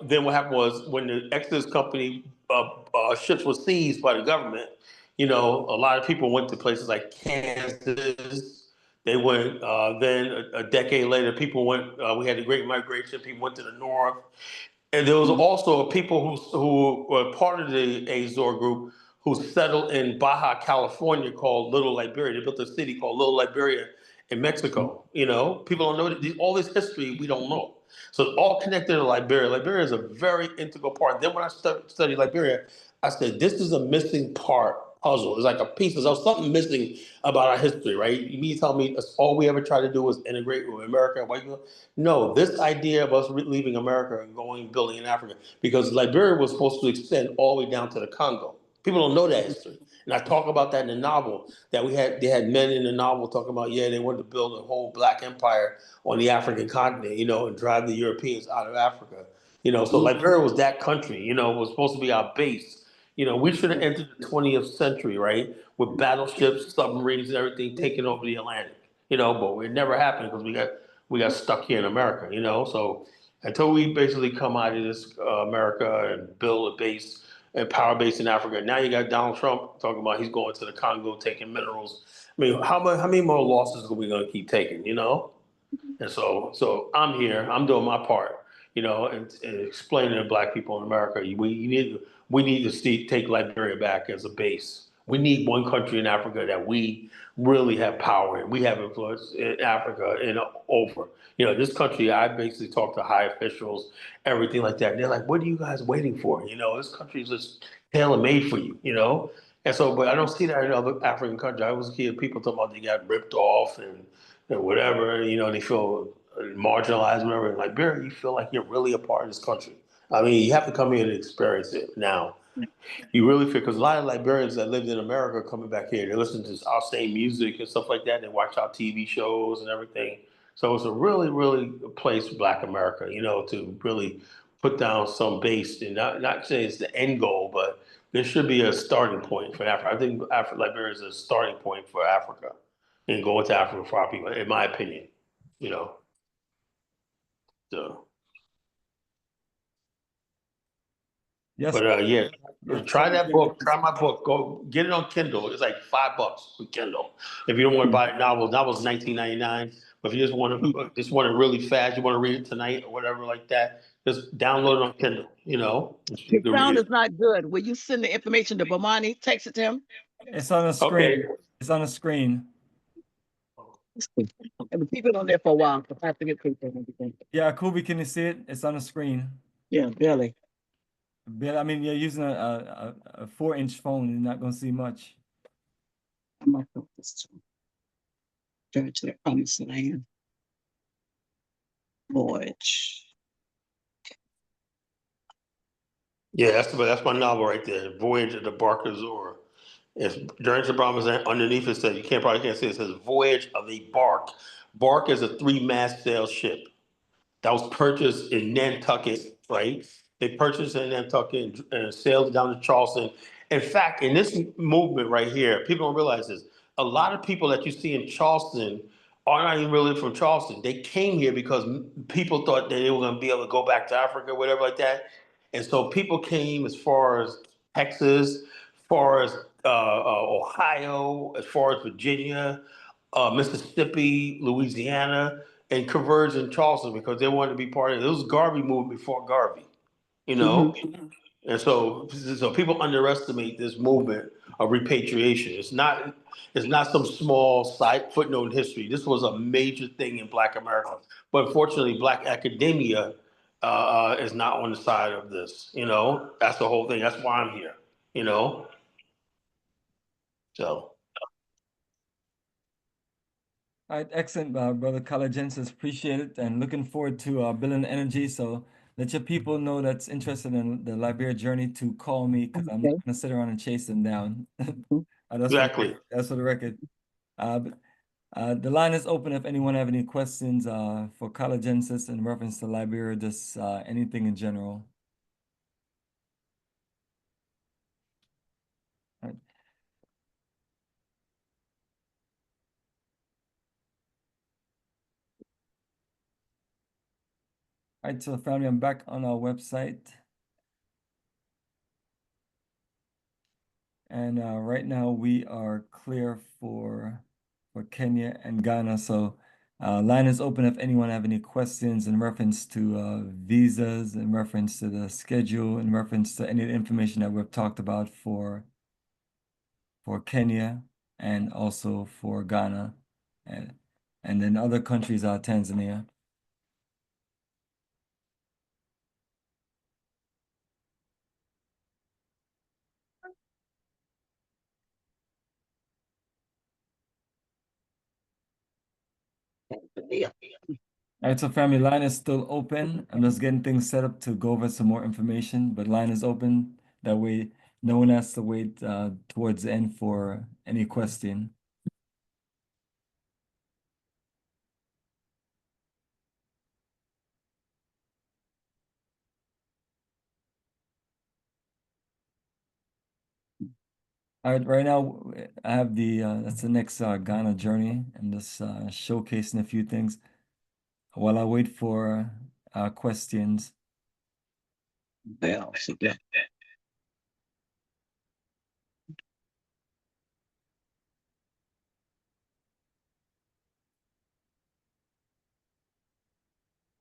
Then what happened was when the Exodus Company ships were seized by the government. You know, a lot of people went to places like Kansas. They went. Then a decade later, people went. We had the Great Migration. People went to the north. And there was also people who were part of the Azor group who settled in Baja California called Little Liberia. They built a city called Little Liberia in Mexico. You know, people don't know that all this history we don't know. So it's all connected to Liberia. Liberia is a very integral part. Then when I studied Liberia, I said this is a missing part puzzle. It's like a piece. There's something missing about our history, right? You tell me that's all we ever try to do was integrate with America and white people. No, this idea of us leaving America and going and building in Africa, because Liberia was supposed to extend all the way down to the Congo. People don't know that history. And I talk about that in the novel, that they had men in the novel talking about, yeah, they wanted to build a whole black empire on the African continent, and drive the Europeans out of Africa. So Liberia was that country, was supposed to be our base. We should have entered the 20th century, right, with battleships, submarines, and everything taking over the Atlantic. But it never happened because we got stuck here in America. So until we basically come out of this America and build a base and power base in Africa, now you got Donald Trump talking about he's going to the Congo taking minerals. I mean, how many more losses are we going to keep taking? And so I'm here. I'm doing my part, and explaining to Black people in America, we need to take Liberia back as a base. We need one country in Africa that we really have power in. We have influence in Africa and over. This country. I basically talk to high officials, everything like that. They're like, "What are you guys waiting for? This country is just tailor made for you." And so, but I don't see that in other African countries. I always hear people talking about they got ripped off and whatever, they feel marginalized, whatever. In Liberia, you feel like you're really a part of this country. I mean, you have to come here and experience it now. You really feel, because a lot of Liberians that lived in America are coming back here. They listen to our same music and stuff like that. They watch our TV shows and everything. So it's a really, really place, Black America, to really put down some base, and not say it's the end goal, but there should be a starting point for Africa. I think Liberia is a starting point for Africa and going to Africa for our people, in my opinion. You know, so. Yes. But yeah, Yeah. try that book. Try my book. Go get it on Kindle. It's like $5 with Kindle. If you don't want to buy novels 19.99. But if you just want to really fast, you want to read it tonight or whatever like that, just download it on Kindle. You His can read sound it. is not good. Will you send the information to Bomani? Text it to him. It's on the Okay. screen. It's on the screen. And the people on there for a while. So I have to get people and everything. Yeah, Kubi, can you see it? It's on the screen. Yeah, barely. But I mean, you're using a 4-inch phone, you're not gonna see much. I'm not focused. Turn to the promised land. Voyage. Yeah, that's my novel right there. Voyage of the Bark Azor. It's during the Brahmas underneath it says probably can't see it says Voyage of the Bark. Bark is a 3-mast sail ship that was purchased in Nantucket, right? They purchased in Nantucket and sailed down to Charleston. In fact, in this movement right here, people don't realize this. A lot of people that you see in Charleston are not even really from Charleston. They came here because people thought that they were going to be able to go back to Africa, whatever like that. And so people came as far as Texas, as far as Ohio, as far as Virginia, Mississippi, Louisiana, and converged in Charleston because they wanted to be part of it. It was Garvey movement before Garvey, you know? And so people underestimate this movement of repatriation. It's not some small side footnote in history. This was a major thing in Black America. But unfortunately, Black academia is not on the side of this. That's the whole thing. That's why I'm here. You know, so. All right, excellent, Brother Calagensis. Appreciate it, and looking forward to building energy. So let your people know that's interested in the Liberia journey to call me, because I'm not Okay. gonna sit around and chase them down. Exactly. That's for the record. The line is open if anyone have any questions for Calagensis in reference to Liberia, just anything in general. All right. All right, so family, I'm back on our website. And right now we are clear for Kenya and Ghana. So line is open if anyone have any questions in reference to visas, in reference to the schedule, in reference to any of the information that we've talked about for Kenya and also for Ghana, and then other countries are Tanzania. Yeah. All right, so family, line is still open. I'm just getting things set up to go over some more information, but line is open. That way, no one has to wait towards the end for any question. All right, right now I have that's the next Ghana journey. I'm just showcasing a few things while I wait for questions. Yeah, see that.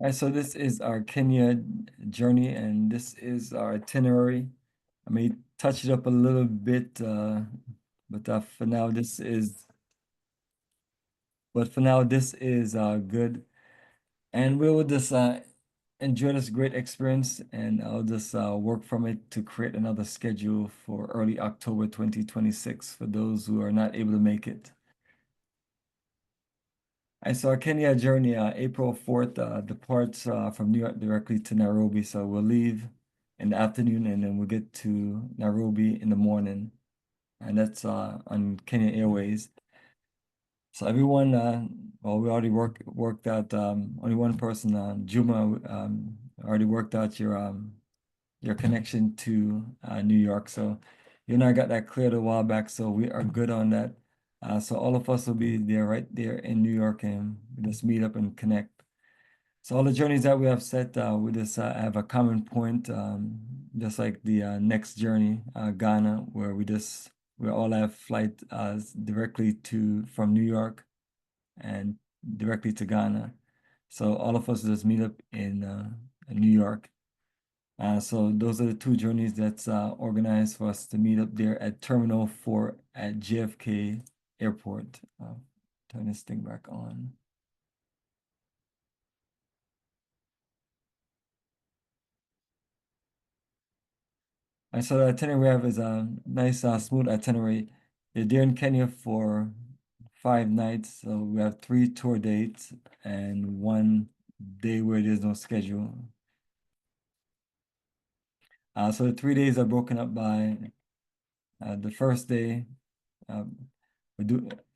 All right, so this is our Kenya journey, and this is our itinerary. I may touch it up a little bit, but for now, this is good, and we will just enjoy this great experience, and I'll just work from it to create another schedule for early October 2026 for those who are not able to make it. I saw our Kenya journey, April 4th, departs from New York directly to Nairobi. So we'll leave in the afternoon and then we'll get to Nairobi in the morning. And that's on Kenya Airways. So everyone, well, we already worked out, only one person, Juma, already worked out your connection to New York. So you and I got that cleared a while back, so we are good on that. So all of us will be there right there in New York and we just meet up and connect. So all the journeys that we have set, we just have a common point, just like the next journey, Ghana, where we all have flight directly from New York and directly to Ghana. So all of us just meet up in New York. So those are the two journeys that's organized for us to meet up there at Terminal 4 at JFK Airport. Turn this thing back on. And so the itinerary we have is a nice, smooth itinerary. You're there in Kenya for 5 nights. So we have 3 tour dates and 1 day where there's no schedule. So the 3 days are broken up by the first day.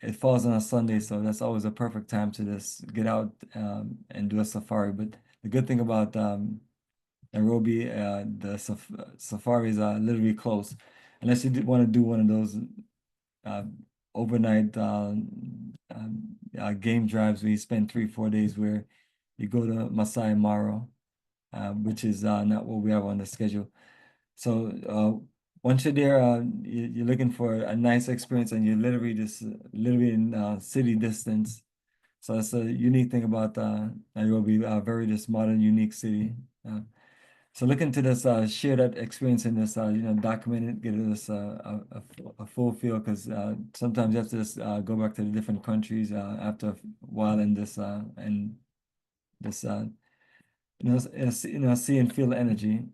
It falls on a Sunday, so that's always a perfect time to just get out and do a safari. But the good thing about Nairobi, the safaris are literally close, unless you want to do one of those overnight game drives where you spend 3-4 days, where you go to Masai Mara, which is not what we have on the schedule. So once you're there, you're looking for a nice experience, and you're literally in city distance. So that's a unique thing about Nairobi, very just modern, unique city. So look into this, share that experience in this, document it, get this a full feel, because sometimes you have to just go back to the different countries after a while, and see and feel the energy.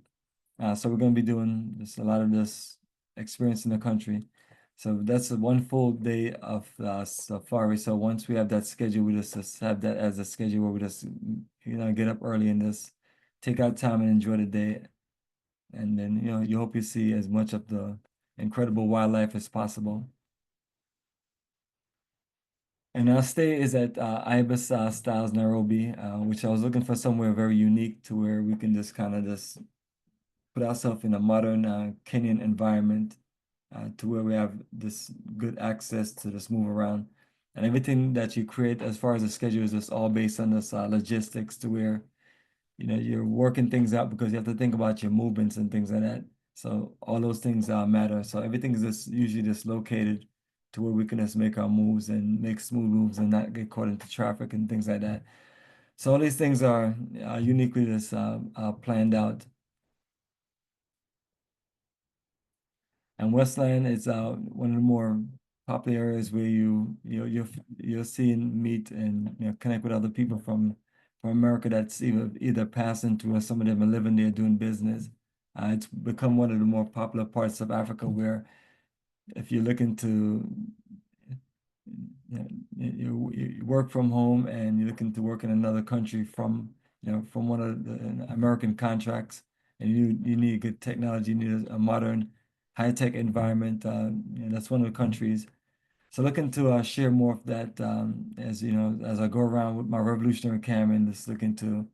So we're going to be doing just a lot of this experience in the country. So that's 1 full day of safari. So once we have that schedule, we just have that as a schedule where we just get up early and just take our time and enjoy the day. And then you hope you see as much of the incredible wildlife as possible. And our stay is at Ibis Styles Nairobi, which I was looking for somewhere very unique to where we can just kind of just put ourselves in a modern Kenyan environment, to where we have this good access to just move around. And everything that you create as far as the schedule is just all based on this logistics, to where you're working things out, because you have to think about your movements and things like that. So all those things matter. So everything is just usually just located to where we can just make our moves and make smooth moves and not get caught into traffic and things like that. So all these things are uniquely just planned out. And Westland is one of the more popular areas where you'll see and meet and connect with other people from America that's either passing through, or some of them are living there doing business. It's become one of the more popular parts of Africa, where if you're looking to you work from home and you're looking to work in another country from from one of the American contracts, and you need good technology, you need a modern high-tech environment. That's one of the countries. So looking to share more of that as as I go around with my revolutionary camera and just looking to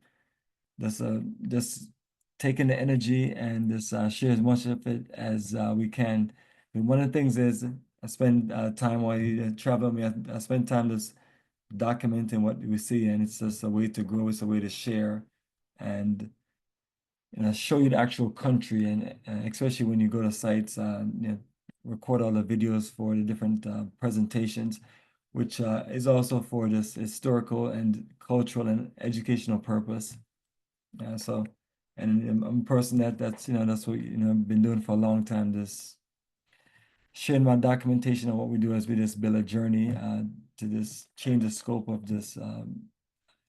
just taking the energy and just share as much of it as we can. And one of the things is I spend time while you travel. I spend time just documenting what we see, and it's just a way to grow. It's a way to share and show you the actual country, and especially when you go to sites, record all the videos for the different presentations, which is also for this historical and cultural and educational purpose. So, and I'm a person that's that's what I've been doing for a long time. Just sharing my documentation of what we do as we just build a journey to just change the scope of this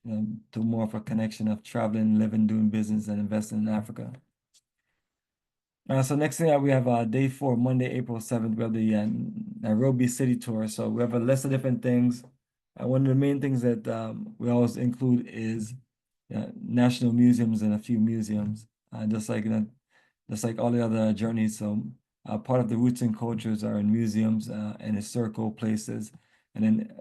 to more of a connection of traveling, living, doing business, and investing in Africa. So next thing we have day 4, Monday, April 7th, we have the Nairobi City Tour. So we have a list of different things. One of the main things that we always include is national museums and a few museums, just like all the other journeys. So part of the roots and cultures are in museums and historical places, and then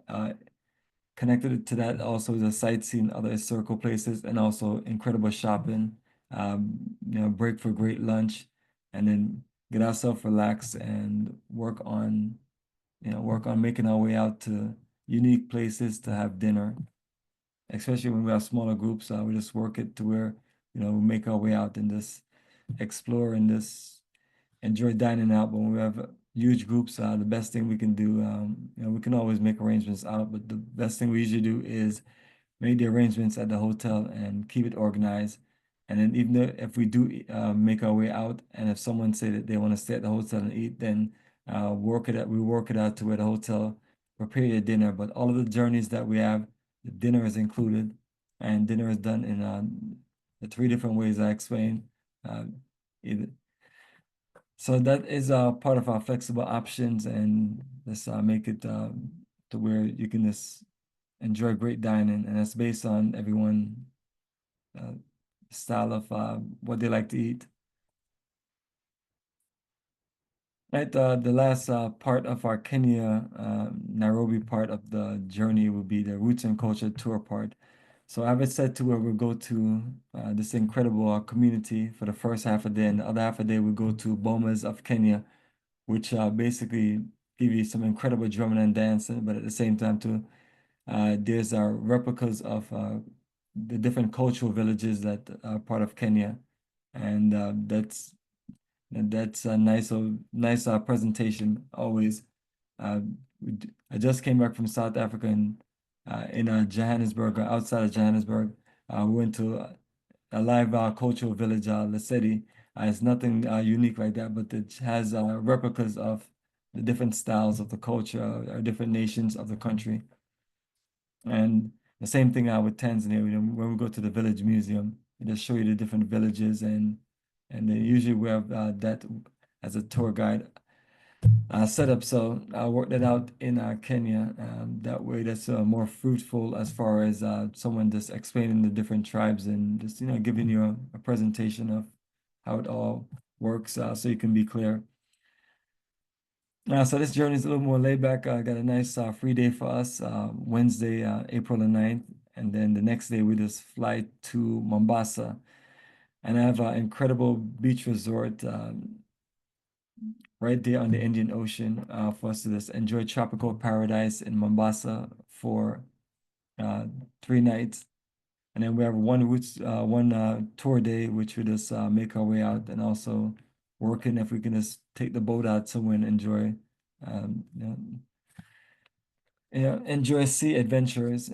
connected to that also the sightseeing, other historical places, and also incredible shopping. Break for great lunch, and then get ourselves relaxed and work on making our way out to unique places to have dinner. Especially when we have smaller groups, we just work it to where we make our way out and just explore and just enjoy dining out. But when we have huge groups, the best thing we can do, we can always make arrangements out, but the best thing we usually do is make the arrangements at the hotel and keep it organized. And then even if we do make our way out, and if someone say that they want to stay at the hotel and eat, then we work it out to where the hotel prepare your dinner. But all of the journeys that we have, the dinner is included, and dinner is done in the 3 different ways I explained. Either So that is part of our flexible options, and let's make it to where you can just enjoy great dining, and it's based on everyone style of what they like to eat. Right, the last part of our Kenya, Nairobi part of the journey will be the Roots and Culture tour part. So I have it set to where we'll go to this incredible community for the first half of the day, and the other half of the day we'll go to Bomas of Kenya, which basically give you some incredible drumming and dancing, but at the same time too, there's replicas of the different cultural villages that are part of Kenya, and that's a nice presentation always. I just came back from South Africa and in Johannesburg, or outside of Johannesburg. We went to a live cultural village, Lesedi. It's nothing unique like that, but it has replicas of the different styles of the culture, or different nations of the country. And the same thing with Tanzania. When we go to the village museum, they just show you the different villages, and then usually we have that as a tour guide setup. So I worked that out in Kenya. That way, that's more fruitful as far as someone just explaining the different tribes and just giving you a presentation of how it all works, so you can be clear. So this journey is a little more laid back. I got a nice free day for us, Wednesday, April the 9th. And then the next day we just fly to Mombasa. And I have an incredible beach resort right there on the Indian Ocean for us to just enjoy tropical paradise in Mombasa for 3 nights. And then we have one tour day, which we just make our way out, and also working if we can just take the boat out somewhere and enjoy, enjoy sea adventures.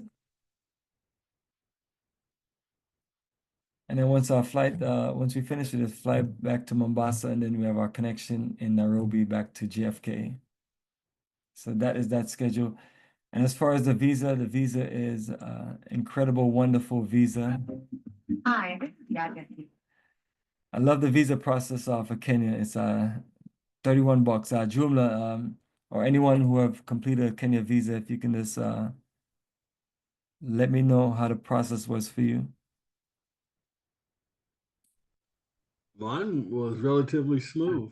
And then once we finish, we just fly back to Mombasa, and then we have our connection in Nairobi back to JFK. So that is that schedule. And as far as the visa is incredible, wonderful visa. Hi. I love the visa process for Kenya. It's $31. Jumla, or anyone who have completed a Kenya visa, if you can just let me know how the process was for you. Mine was relatively smooth.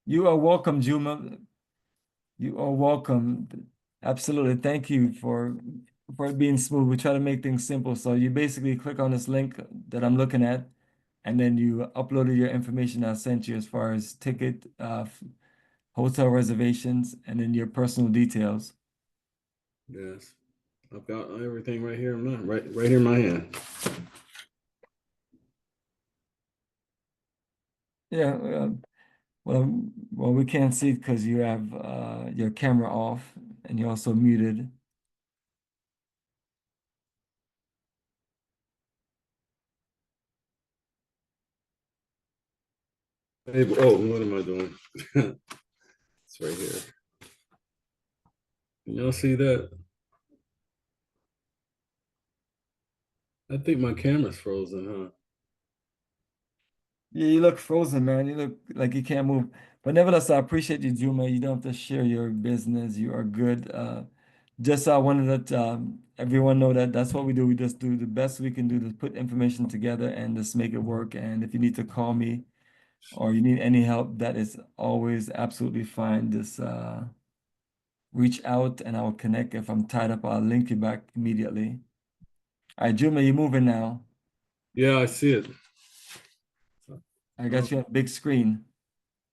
You are welcome, Juma. You are welcome. Absolutely. Thank you for it being smooth. We try to make things simple. So you basically click on this link that I'm looking at, and then you uploaded your information I sent you as far as ticket, hotel reservations, and then your personal details. Yes. I've got everything right here, right here in my hand. Yeah, well, we can't see it because you have your camera off and you're also muted. Oh, what am I doing? It's right here. Can y'all see that? I think my camera's frozen, huh? Yeah, you look frozen, man. You look like you can't move. But nevertheless, I appreciate you, Juma. You don't have to share your business. You are good. Just I wanted to let everyone know that that's what we do. We just do the best we can do to put information together and just make it work. And if you need to call me or you need any help, that is always absolutely fine. Just reach out and I will connect. If I'm tied up, I'll link you back immediately. All right, Juma, you're moving now. Yeah, I see it. I got you on a big screen.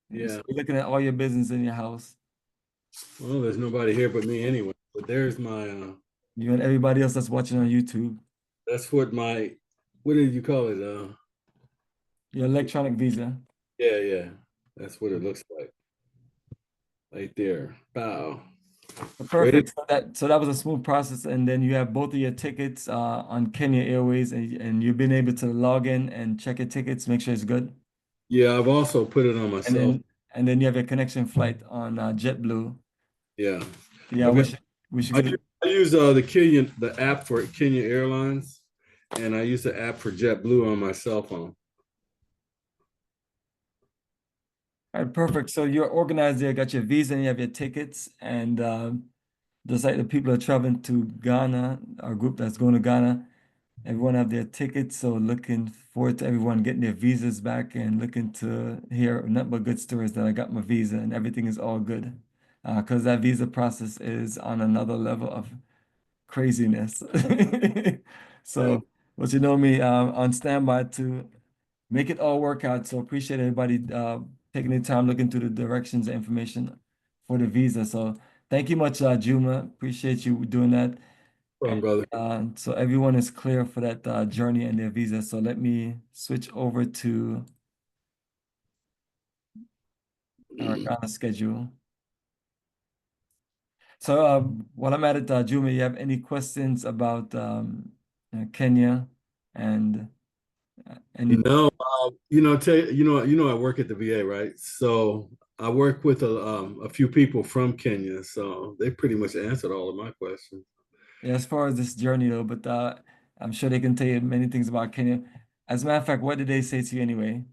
So Yeah. you're looking at all your business in your house. Well, there's nobody here but me anyway. But there's my You and everybody else that's watching on YouTube. that's what what did you call it? Your electronic visa. Yeah. That's what it looks like. Right there. Bow. Wait. Perfect. So that was a smooth process. And then you have both of your tickets on Kenya Airways and you've been able to log in and check your tickets, make sure it's good. Yeah, I've also put it on And myself. then you have your connection flight on JetBlue. Yeah. Yeah, I've got we should get it. I use the app for Kenya Airlines, and I use the app for JetBlue on my cell phone. All right, perfect. So you're organized there, got your visa and you have your tickets. And just like the people are traveling to Ghana, our group that's going to Ghana, everyone have their tickets. So looking forward to everyone getting their visas back and looking to hear nothing but good stories that I got my visa and everything is all good. Because that visa process is on another level of craziness. Yeah. So, but you know me, on standby to make it all work out. So appreciate everybody taking the time looking through the directions and information for the visa. So thank you much, Juma. Appreciate you doing that. And Brother. so everyone is clear for that journey and their visa. So let me switch over to our Ghana schedule. So while I'm at it, Juma, you have any questions about Kenya and any? No, I work at the VA, right? So I work with a few people from Kenya, so they pretty much answered all of my questions. Yeah, as far as this journey though, but I'm sure they can tell you many things about Kenya. As a matter of fact, what did they say to you anyway?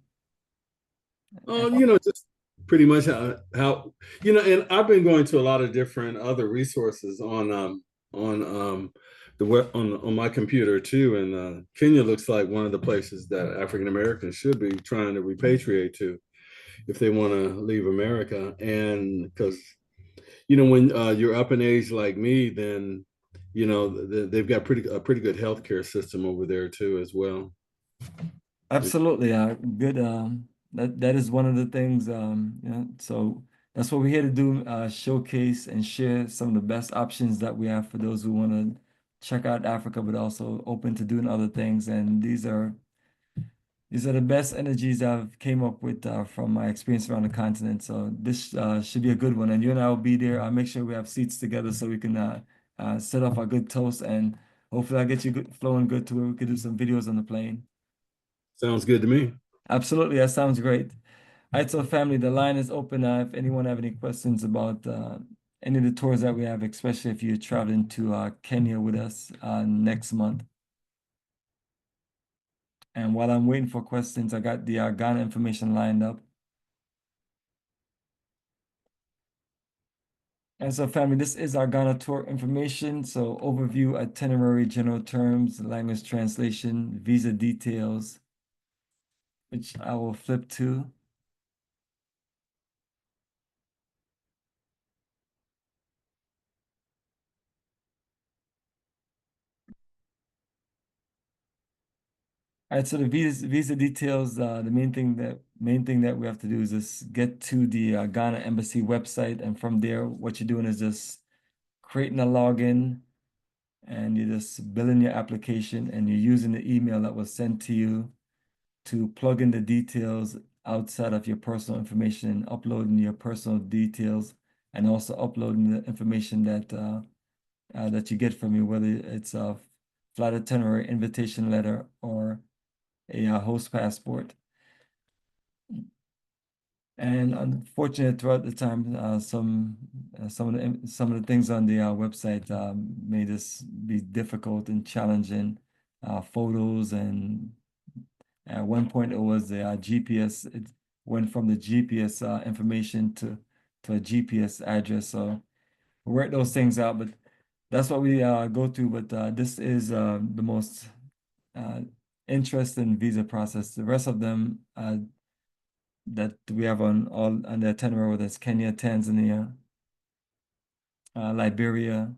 And Just pretty much and I've been going to a lot of different other resources on the web on my computer too, and Kenya looks like one of the places that African Americans should be trying to repatriate to if they want to leave America, and because when you're up in age like me, then they've got a pretty good healthcare system over there too as well. absolutely, good. That is one of the things. So that's what we're here to do: showcase and share some of the best options that we have for those who want to check out Africa, but also open to doing other things. And these are the best energies I've came up with from my experience around the continent. So this should be a good one. And you and I will be there. I'll make sure we have seats together so we can set off a good toast and hopefully I'll get you flowing good to where we can do some videos on the plane. Sounds good to me. Absolutely, that sounds great. All right, so family, the line is open. If anyone have any questions about any of the tours that we have, especially if you're traveling to Kenya with us next month. And while I'm waiting for questions, I got the Ghana information lined up. And so family, this is our Ghana tour information. So overview, itinerary, general terms, language translation, visa details, which I will flip to. All right, so the visa details, the main thing that we have to do is just get to the Ghana Embassy website, and from there, what you're doing is just creating a login, and you're just building your application, and you're using the email that was sent to you to plug in the details outside of your personal information, uploading your personal details, and also uploading the information that you get from you, whether it's a flight itinerary, invitation letter, or a host passport. And unfortunately, throughout the time, some of the things on the website made this be difficult and challenging. Photos, and at one point it was the GPS. It went from the GPS information to a GPS address. So we worked those things out, but that's what we go through. But this is the most interesting visa process. The rest of them that we have on the itinerary, whether it's Kenya, Tanzania, Liberia,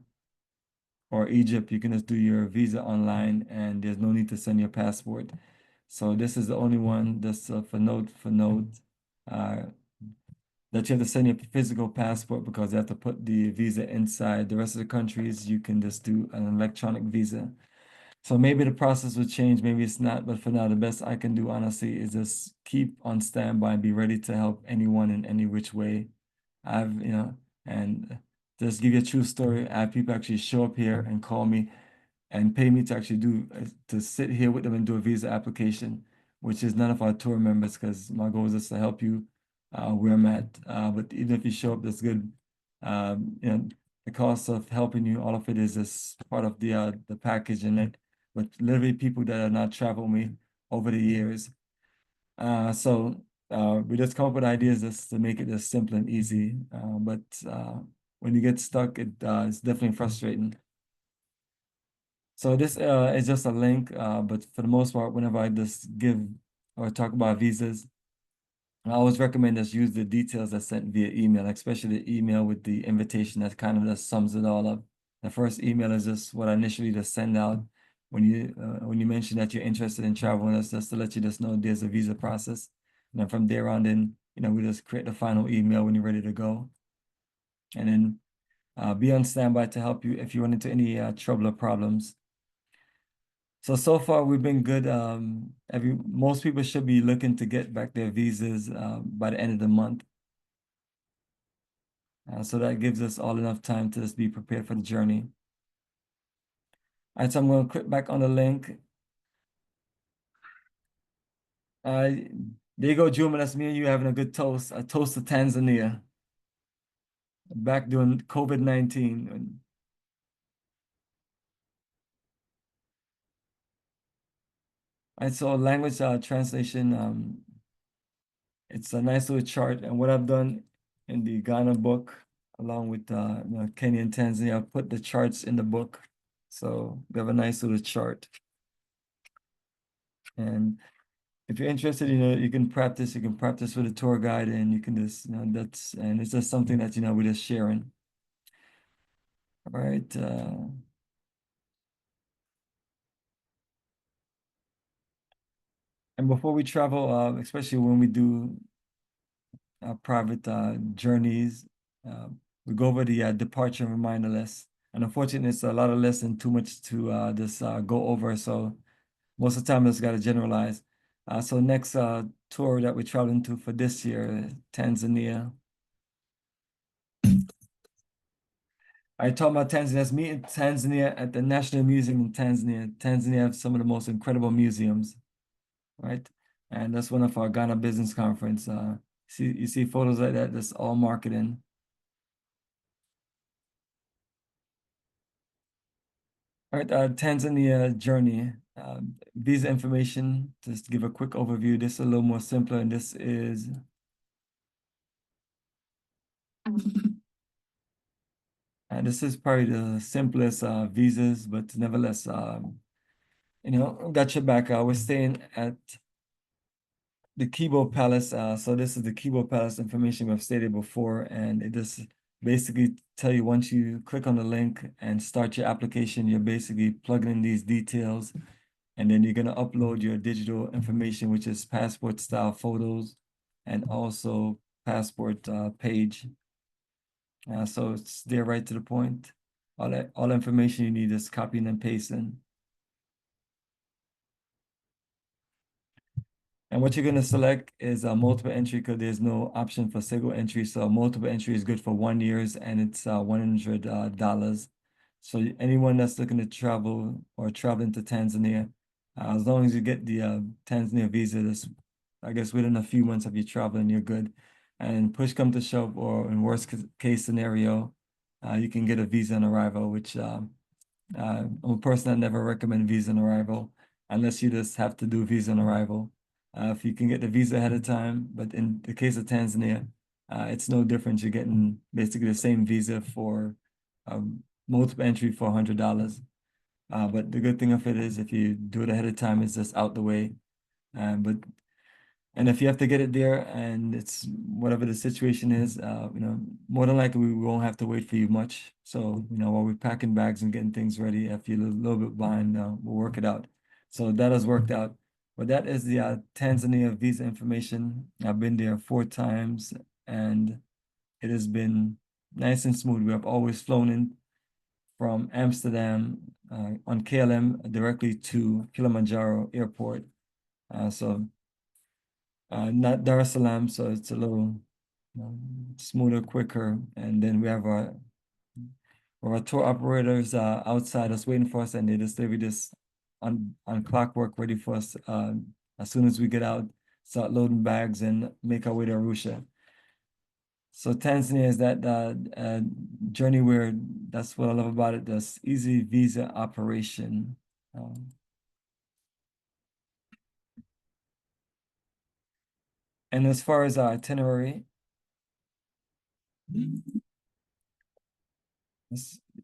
or Egypt, you can just do your visa online, and there's no need to send your passport. So this is the only one that's for note that you have to send your physical passport, because you have to put the visa inside. The rest of the countries, you can just do an electronic visa. So maybe the process will change, maybe it's not, but for now, the best I can do, honestly, is just keep on standby and be ready to help anyone in any which way. And just give you a true story. I have people actually show up here and call me and pay me to actually to sit here with them and do a visa application, which is none of our tour members, because my goal is just to help you where I'm at. But even if you show up, that's good. The cost of helping you, all of it is just part of the package, but literally people that have not traveled with me over the years. So we just come up with ideas just to make it as simple and easy. But when you get stuck, it's definitely frustrating. So this is just a link, but for the most part, whenever I just give or talk about visas, I always recommend just use the details that's sent via email, especially the email with the invitation that kind of just sums it all up. The first email is just what I initially just send out when you mention that you're interested in traveling. That's just to let you just know there's a visa process. And then from there on, then we just create the final email when you're ready to go. And then be on standby to help you if you run into any trouble or problems. So far we've been good. Most people should be looking to get back their visas by the end of the month. So that gives us all enough time to just be prepared for the journey. All right, so I'm going to click back on the link. There you go, Juma. That's me and you having a good toast. A toast to Tanzania. Back during COVID-19. All right, so language translation. It's a nice little chart, and what I've done in the Ghana book, along with Kenya and Tanzania, I've put the charts in the book. So we have a nice little chart. And if you're interested, you can practice. You can practice with a tour guide, and you can just, and it's just something that we're just sharing. All right. And before we travel, especially when we do private journeys, we go over the departure and reminder list. And unfortunately, it's a lot of lists and too much to just go over. So most of the time, it's got to generalize. So next tour that we're traveling to for this year, Tanzania. I talk about Tanzania. That's me in Tanzania at the National Museum in Tanzania. Tanzania have some of the most incredible museums, right? And that's one of our Ghana Business Conference. You see photos like that, that's all marketing. All right, Tanzania journey. Visa information, just to give a quick overview. This is a little more simpler, and this is And this is probably the simplest visas, but nevertheless, got your back. We're staying at the Kibo Palace. So this is the Kibo Palace information we've stated before, and it just basically tell you once you click on the link and start your application, you're basically plugging in these details, and then you're gonna upload your digital information, which is passport style photos, and also passport page. So it's there right to the point. All information you need is copying and pasting. And what you're going to select is a multiple entry because there's no option for single entry. So multiple entry is good for 1 year and it's $100. So anyone that's looking to travel or traveling to Tanzania, as long as you get the Tanzania visa, that's, I guess within a few months of you traveling, you're good. And push come to shove, or in worst case scenario, you can get a visa on arrival, which I'm a person that never recommend visa on arrival unless you just have to do visa on arrival. If you can get the visa ahead of time, but in the case of Tanzania, it's no different. You're getting basically the same visa for multiple entry for $100. But the good thing of it is if you do it ahead of time, it's just out the way. But and if you have to get it there and it's whatever the situation is, more than likely we won't have to wait for you much. So, while we're packing bags and getting things ready, if you're a little bit behind, we'll work it out. So that has worked out. But that is the Tanzania visa information. I've been there 4 times and it has been nice and smooth. We have always flown in from Amsterdam on KLM directly to Kilimanjaro Airport. So not Dar es Salaam, so it's a little smoother, quicker. And then we have our tour operators outside us waiting for us, and they just leave this on clockwork ready for us as soon as we get out, start loading bags and make our way to Arusha. So Tanzania is that journey where that's what I love about it, this easy visa operation. And as far as our itinerary,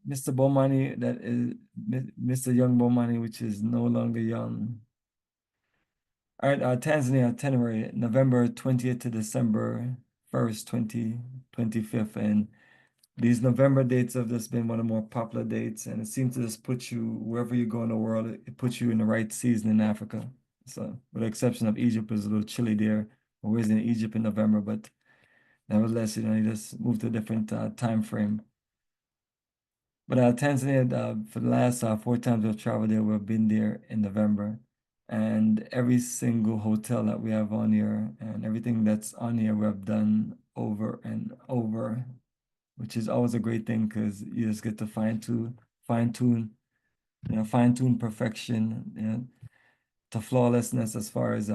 Mr. Bomani, that is Mr. Young Bomani, which is no longer young. All right, Tanzania itinerary, November 20th to December 1st, 2025. And these November dates have just been one of the more popular dates, and it seems to just put you wherever you go in the world, it puts you in the right season in Africa. So, with the exception of Egypt, it's a little chilly there. We're always in Egypt in November, but nevertheless, you just move to a different time frame. But Tanzania, for the last 4 times we've traveled there, we've been there in November. And every single hotel that we have on here and everything that's on here, we have done over and over, which is always a great thing because you just get to fine tune perfection, to flawlessness as far as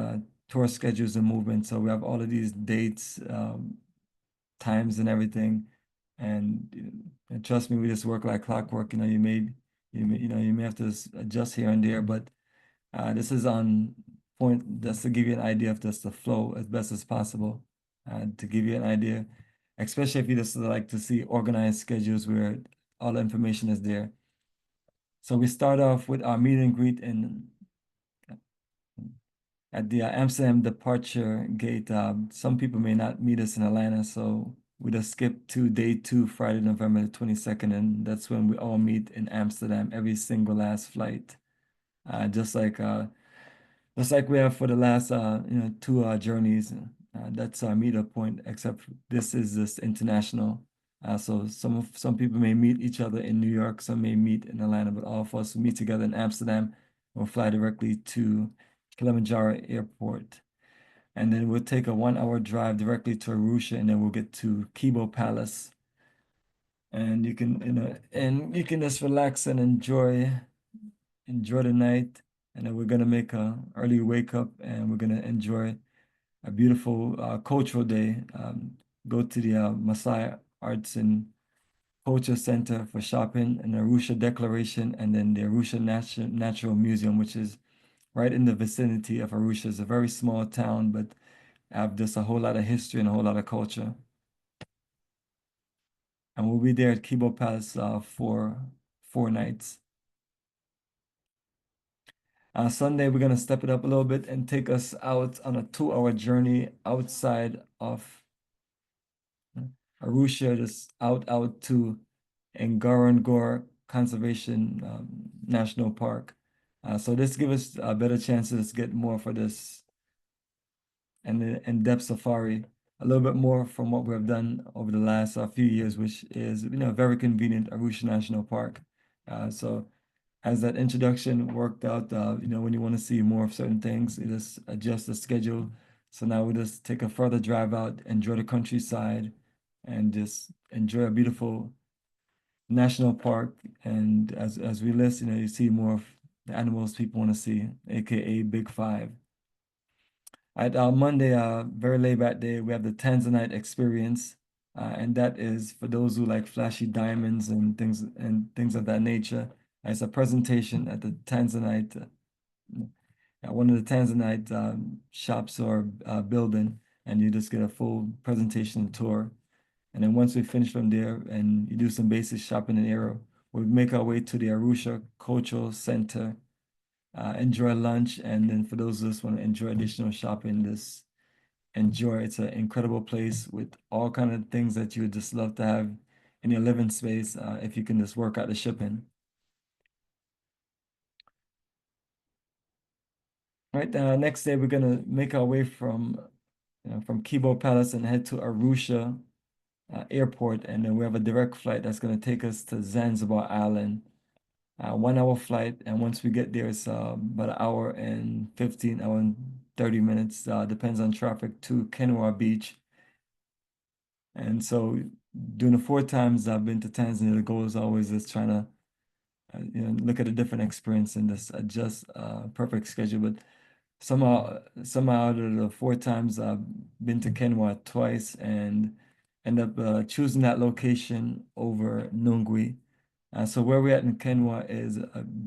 tour schedules and movement. So we have all of these dates, times and everything. And trust me, we just work like clockwork. You may have to adjust here and there, but this is on point just to give you an idea of just the flow as best as possible. To give you an idea, especially if you just like to see organized schedules where all the information is there. So we start off with our meet and greet at the Amsterdam departure gate. Some people may not meet us in Atlanta, so we just skip to day 2, Friday, November the 22nd, and that's when we all meet in Amsterdam, every single last flight. Just like we have for the last 2 journeys. That's our meetup point, except this is just international. So some people may meet each other in New York, some may meet in Atlanta, but all of us will meet together in Amsterdam. We'll fly directly to Kilimanjaro Airport. And then we'll take a 1-hour drive directly to Arusha, and then we'll get to Kibo Palace. And you can just relax and enjoy the night. And then we're gonna make a early wake up, and we're gonna enjoy a beautiful cultural day. Go to the Maasai Arts and Culture Center for shopping, and the Arusha Declaration, and then the Arusha Natural Museum, which is right in the vicinity of Arusha. It's a very small town, but have just a whole lot of history and a whole lot of culture. and we'll be there at Kibo Palace for 4 nights. Sunday, we're gonna step it up a little bit and take us out on a 2-hour journey outside of Arusha, just out to Ngorongoro Conservation National Park. So this gives us better chances to get more for this and the in-depth safari, a little bit more from what we have done over the last few years, which is very convenient, Arusha National Park. So as that introduction worked out, when you want to see more of certain things, you just adjust the schedule. So now we just take a further drive out, enjoy the countryside, and just enjoy a beautiful national park. And as we list, you see more of the animals people want to see, aka Big Five. At Monday, very laid back day, we have the Tanzanite experience. And that is for those who like flashy diamonds and things of that nature. It's a presentation at the Tanzanite, one of the Tanzanite shops or building, and you just get a full presentation tour. And then once we finish from there and you do some basic shopping in the area, we make our way to the Arusha Cultural Center, enjoy lunch, and then for those of us who want to enjoy additional shopping, just enjoy. It's an incredible place with all kind of things that you would just love to have in your living space if you can just work out the shipping. Right, next day we're gonna make our way from Kibo Palace and head to Arusha Airport, and then we have a direct flight that's gonna take us to Zanzibar Island. 1 hour flight, and once we get there, it's about an hour and 15, hour and 30 minutes, depends on traffic, to Kenwa Beach. And so during the 4 times I've been to Tanzania, the goal is always just trying to look at a different experience and just adjust a perfect schedule. But somehow out of the 4 times I've been to Kenwa twice and end up choosing that location over Nungwi. So where we're at in Kenwa is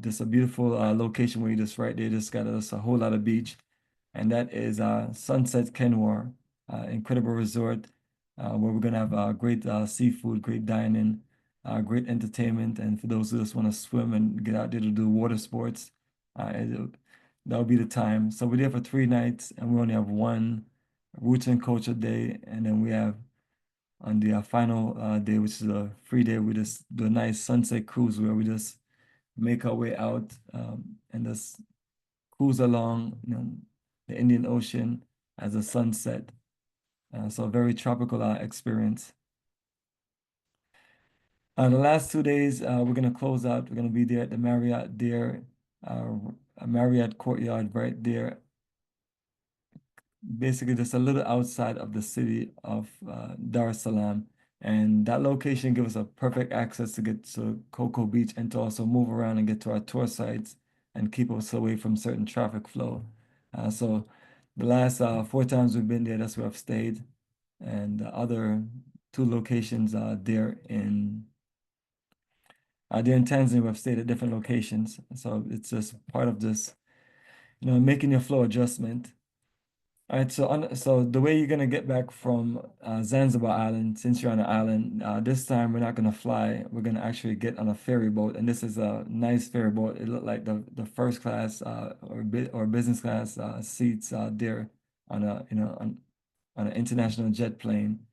just a beautiful location where you just right there, just got us a whole lot of beach. And that is Sunset Kenwa, incredible resort where we're going to have great seafood, great dining, great entertainment. And for those who just want to swim and get out there to do water sports, that'll be the time. So we're there for 3 nights and we only have one roots and culture day. And then we have on the final day, which is a free day, we just do a nice sunset cruise where we just make our way out and just cruise along the Indian Ocean as the sunset. So a very tropical experience. The last 2 days, we're gonna close out. We're gonna be there at the Marriott there, a Marriott Courtyard right there, basically just a little outside of the city of Dar es Salaam. And that location gives us a perfect access to get to Cocoa Beach and to also move around and get to our tour sites and keep us away from certain traffic flow. So the last 4 times we've been there, that's where I've stayed. And the other 2 locations there in Tanzania, we've stayed at different locations. So it's just part of this, making your flow adjustment. All right, so the way you're gonna get back from Zanzibar Island, since you're on an island, this time we're not gonna fly. We're gonna actually get on a ferry boat, and this is a nice ferry boat. It looked like the first class or business class seats there on on an international jet plane.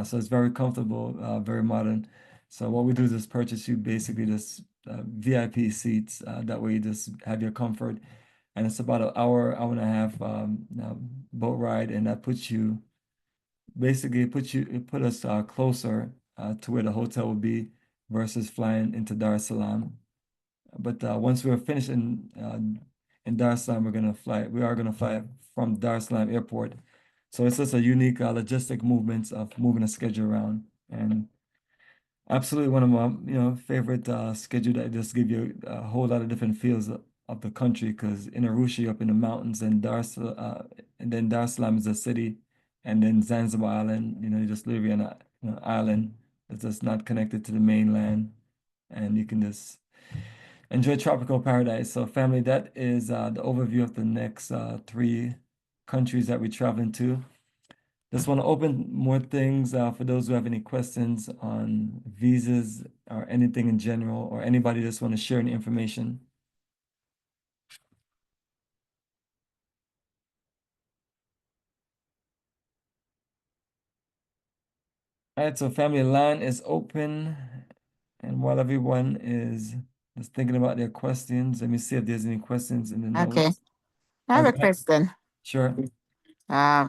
So it's very comfortable, very modern. So what we do is just purchase you basically this VIP seats. That way you just have your comfort. And it's about an hour and a half boat ride, and that put us closer to where the hotel will be versus flying into Dar es Salaam. But once we're finished in Dar es Salaam, we are gonna fly from Dar es Salaam airport. So it's just a unique logistic movements of moving a schedule around, and absolutely one of my favorite schedule that just give you a whole lot of different feels of the country, because in Arusha you're up in the mountains and then Dar es Salaam is a city, and then Zanzibar Island, you're just literally on an island that's just not connected to the mainland, and you can just enjoy tropical paradise. So family, that is the overview of the next 3 countries that we're traveling to. Just want to open more things for those who have any questions on visas or anything in general, or anybody just want to share any information. All right, so family line is open. And while everyone is just thinking about their questions, let me see if there's any questions in the notes. Okay. I have Go a ahead. question. Sure.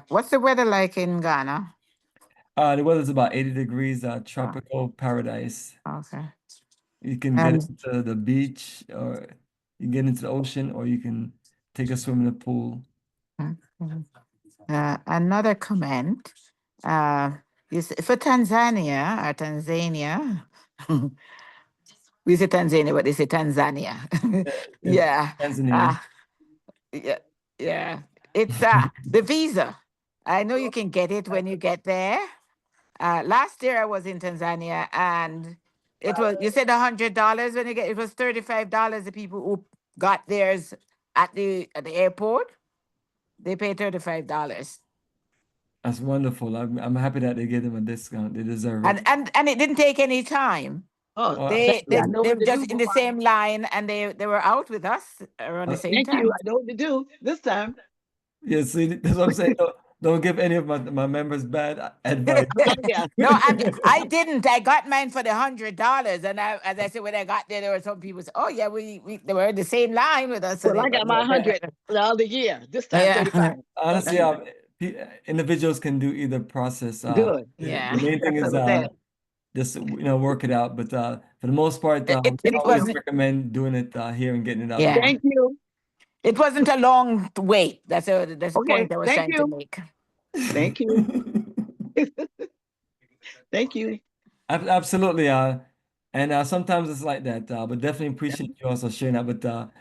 What's the weather like in Ghana? The weather's about 80 degrees, tropical paradise. Okay. You can get And into the beach, or you can get into the ocean, or you can take a swim in the pool. another comment. For Tanzania, we say Tanzania, but they say Tanzania. Yeah. Tanzania. Yeah. Yeah. It's the visa. I know you can get it when you get there. Last year I was in Tanzania, and it was, you said $100 when you get, it was $35. The people who got theirs at the airport, they paid $35. That's wonderful. I'm happy that they gave them a discount. They deserve it. And it didn't take any time. Oh, They thank you. I know were what to just do. in the same line, and they were out with us around the same Thank time. you. I know what to do this time. Yeah, see, that's what I'm saying. Don't give any of my members bad advice. Yeah. No, I didn't. I got mine for the $100, and as I said, when I got there were some people say, "Oh yeah, they were in the same line with us." Well, I got my 100 the other year. This time, Yeah. 35. Honestly, individuals can do either process. Good. Yeah. The main thing That's is what I'm saying. just work it out. But for the most part, It we always wasn't. recommend doing it here and getting it out. Yeah. Thank you. It wasn't a long wait. That's the Okay, point I was thank trying to you. make. Thank you. Thank you. Absolutely. And sometimes it's like that. But definitely appreciate you also sharing that. But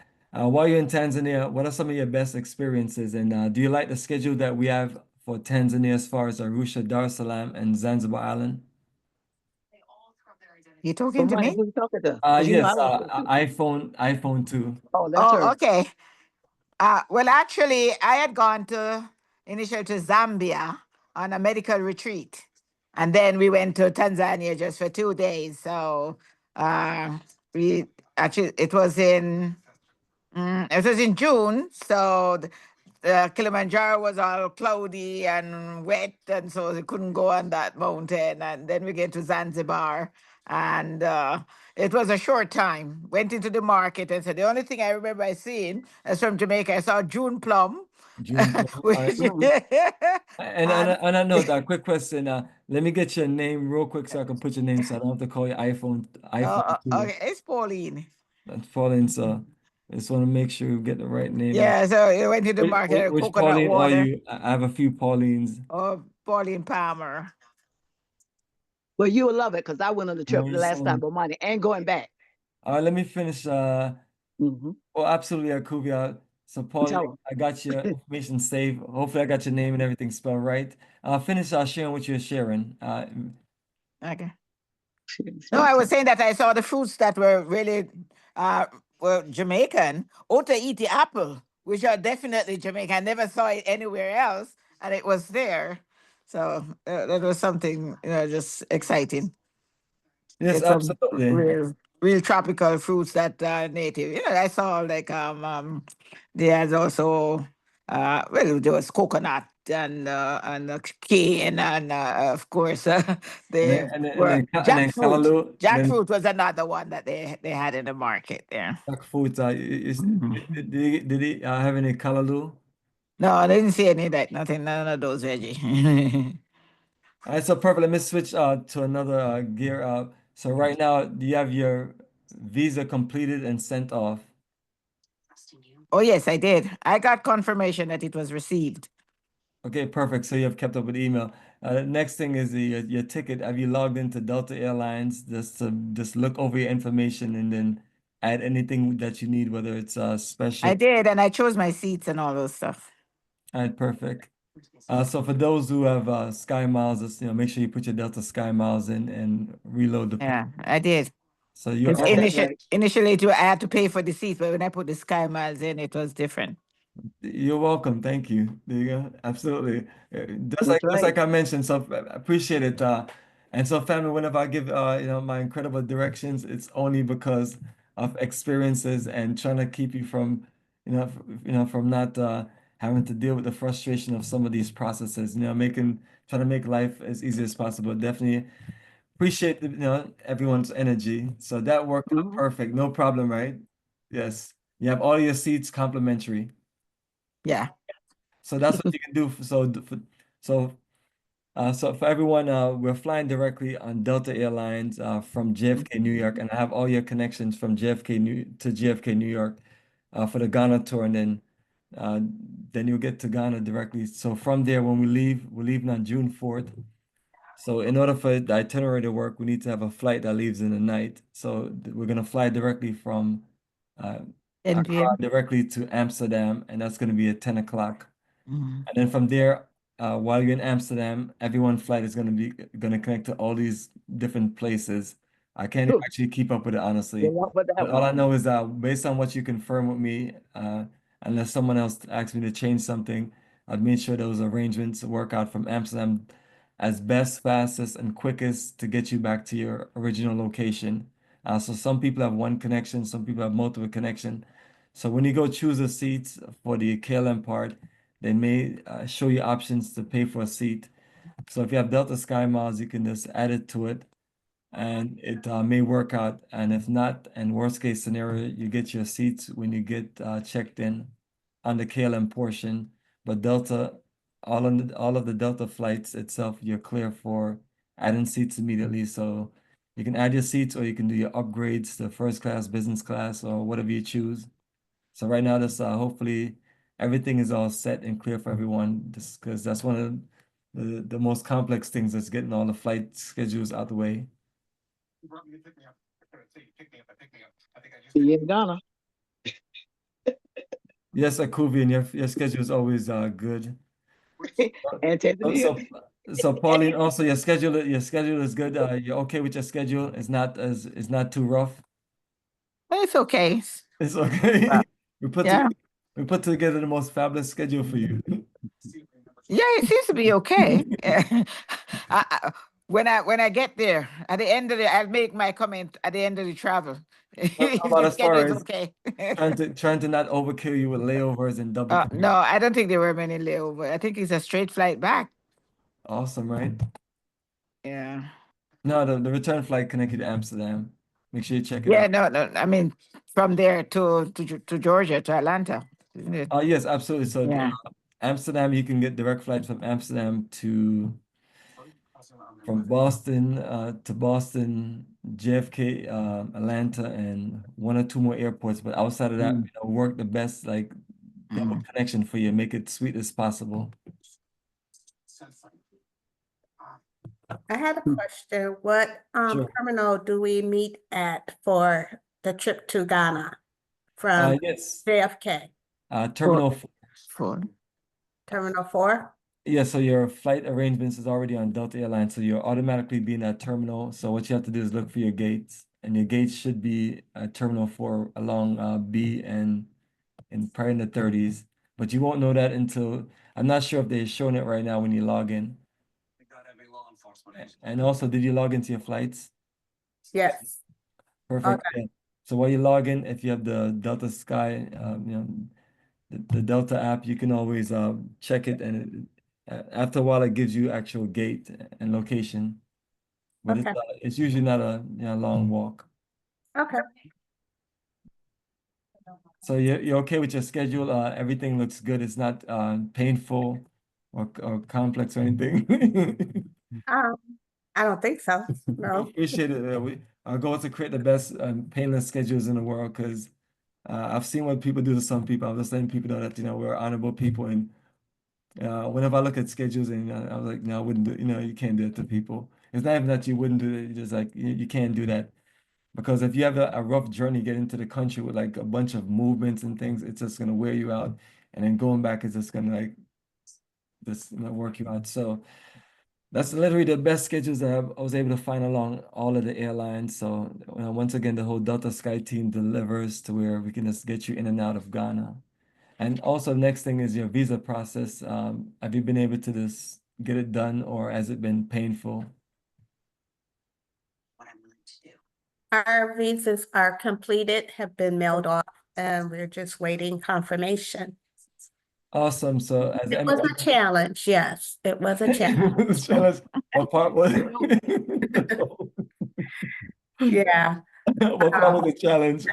while you're in Tanzania, what are some of your best experiences? And do you like the schedule that we have for Tanzania as far as Arusha, Dar es Salaam, and Zanzibar Island? You talking to Somebody me? who you talking to? 'Cause you know Yes, I was too. iPhone 2. Oh, that's Oh, her. okay. Well, actually, I had gone initially to Zambia on a medical retreat, and then we went to Tanzania just for 2 days. So we actually it was in June, so Kilimanjaro was all cloudy and wet, and so they couldn't go on that mountain. And then we get to Zanzibar, and it was a short time. Went into the market, and said the only thing I remember I seen is from Jamaica. I saw June plum. June. Which- All right. And on that note, a quick question. Let me get your name real quick so I can put your name so I don't have to call you iPhone 2. okay, it's Pauline. That's Pauline, so I just want to make sure you get the right name. Yeah, so I went to the market, Which coconut Pauline are water. you? I have a few Paulines. Oh, Pauline Palmer. Well, you will love it because I went on the trip the Nice. last time, Bomani, and going back. Let me finish. Mhm. Oh, absolutely, Akuvia. So, Pauline, Tell 'em. I got your information saved. Hopefully, I got your name and everything spelled right. I'll finish sharing what you're sharing. Okay. No, I was saying that I saw the fruits that were really were Jamaican. Ota eat the apple, which are definitely Jamaican. I never saw it anywhere else, and it was there. So that was something, just exciting. Yes, Get some absolutely. real tropical fruits that are native. I saw like there's also well, there was coconut and cane, and of course they were And then jackfruit. Callaloo, then Jackfruit was another one that they had in the market there. jackfruit. Did he have any Callaloo? No, I didn't see any of that. Nothing, none of those veggie. All right, so perfect. Let me switch to another gear up. So right now, do you have your visa completed and sent off? Oh yes, I did. I got confirmation that it was received. Okay, perfect. So you have kept up with email. Next thing is your ticket. Have you logged into Delta Airlines just to just look over your information and then add anything that you need, whether it's special. I did, and I chose my seats and all those stuff. All right, perfect. So for those who have Sky Miles, just make sure you put your Delta Sky Miles in and reload the. Yeah, I did. So you Initially, I had to pay for the seat, but when I put the Sky Miles in, it was different. You're welcome. Thank you. There you go. Absolutely. That's Just right. like I mentioned, so I appreciate it. And so family, whenever I give my incredible directions, it's only because of experiences and trying to keep you from, from not having to deal with the frustration of some of these processes, trying to make life as easy as possible. Definitely appreciate everyone's energy. So that worked out Mhm. perfect. No problem, right? Yes. You have all your seats complimentary. Yeah. So that's what you can do. So for everyone, we're flying directly on Delta Airlines from JFK, New York, and I have all your connections from JFK, New York, for the Ghana tour, and uh, then you'll get to Ghana directly. So from there, when we're leaving on June 4th. So in order for the itinerary to work, we need to have a flight that leaves in the night. So we're gonna fly directly from uh, Accra NGM. directly to Amsterdam, and that's gonna be at 10 o'clock. Mhm. And then from there, while you're in Amsterdam, everyone flight is gonna connect to all these different places. I can't Good actually keep up with it honestly, luck with that but all one. I know is that based on what you confirm with me, unless someone else asks me to change something, I've made sure those arrangements work out from Amsterdam as best, fastest, and quickest to get you back to your original location. So some people have one connection, some people have multiple connection. So when you go choose a seat for the KLM part, they may show you options to pay for a seat. So if you have Delta Sky Miles, you can just add it to it and it may work out. And if not, and worst case scenario, you get your seats when you get checked in on the KLM portion. But Delta, all of the Delta flights itself, you're clear for adding seats immediately. So you can add your seats or you can do your upgrades to first class, business class, or whatever you choose. So right now, this hopefully everything is all set and clear for everyone. Just because that's one of the most complex things is getting all the flight schedules out the way. See you in Ghana Yes, Akuvi, and your schedule is always good. and So, Tanzania. so, so Pauline, also your schedule is good. You're okay with your schedule? It's not too rough. It's okay. It's Well, okay. We put yeah. together we put together the most fabulous schedule for you. Yeah, it seems to be okay. Yeah. When I get there, at the end of the, I'll make my comment at the end of the travel. How about The as far schedule is as okay. trying to not overkill you with layovers and double No, commute? I don't think there were many layover. I think it's a straight flight back. Awesome, right? Yeah. No, the return flight connected to Amsterdam. Make sure you check it Yeah, out. no, no. I mean, from there to Georgia to Atlanta, isn't it? Yes, absolutely. So Yeah. Amsterdam, you can get direct flights from Amsterdam to from Boston to Boston, JFK, Atlanta, and one or two more airports. But outside of that, Mm, work the best like double mm. connection for you, make it sweet as possible. I had a question. What Sure. terminal do we meet at for the trip to Ghana from Yes. JFK? Four, Terminal. four. Terminal 4? Yeah, so your flight arrangements is already on Delta Airlines, so you're automatically being at terminal. So what you have to do is look for your gates, and your gates should be at Terminal 4 along B and probably in the 30s. But you won't know that until I'm not sure if they're showing it right now when you log in. And also, did you log into your flights? Yes. Perfect. Okay. Yeah. So while you log in, if you have the Delta Sky, the Delta app, you can always check it, and after a while, it gives you actual gate and location. But Okay. it's usually not a long walk. Okay. So you're okay with your schedule? Everything looks good. It's not painful or complex or anything. Um, I don't think so. No. Appreciate it. Our goal is to create the best painless schedules in the world because I've seen what people do to some people. I'm just letting people know that we're honorable people, and whenever I look at schedules and I was like, no, I wouldn't do. You can't do it to people. It's not even that you wouldn't do it. You're just like you can't do that. Because if you have a rough journey getting into the country with like a bunch of movements and things, it's just gonna wear you out. And then going back is just gonna like just work you out. So that's literally the best schedules that I was able to find along all of the airlines. So once again, the whole Delta Sky team delivers to where we can just get you in and out of Ghana. And also, next thing is your visa process. Have you been able to just get it done, or has it been painful? Our visas are completed, have been mailed off, and we're just waiting confirmation. Awesome. So, as It was a challenge, yes, it was a challenge. challenge, what part was Yeah, what part was the challenge?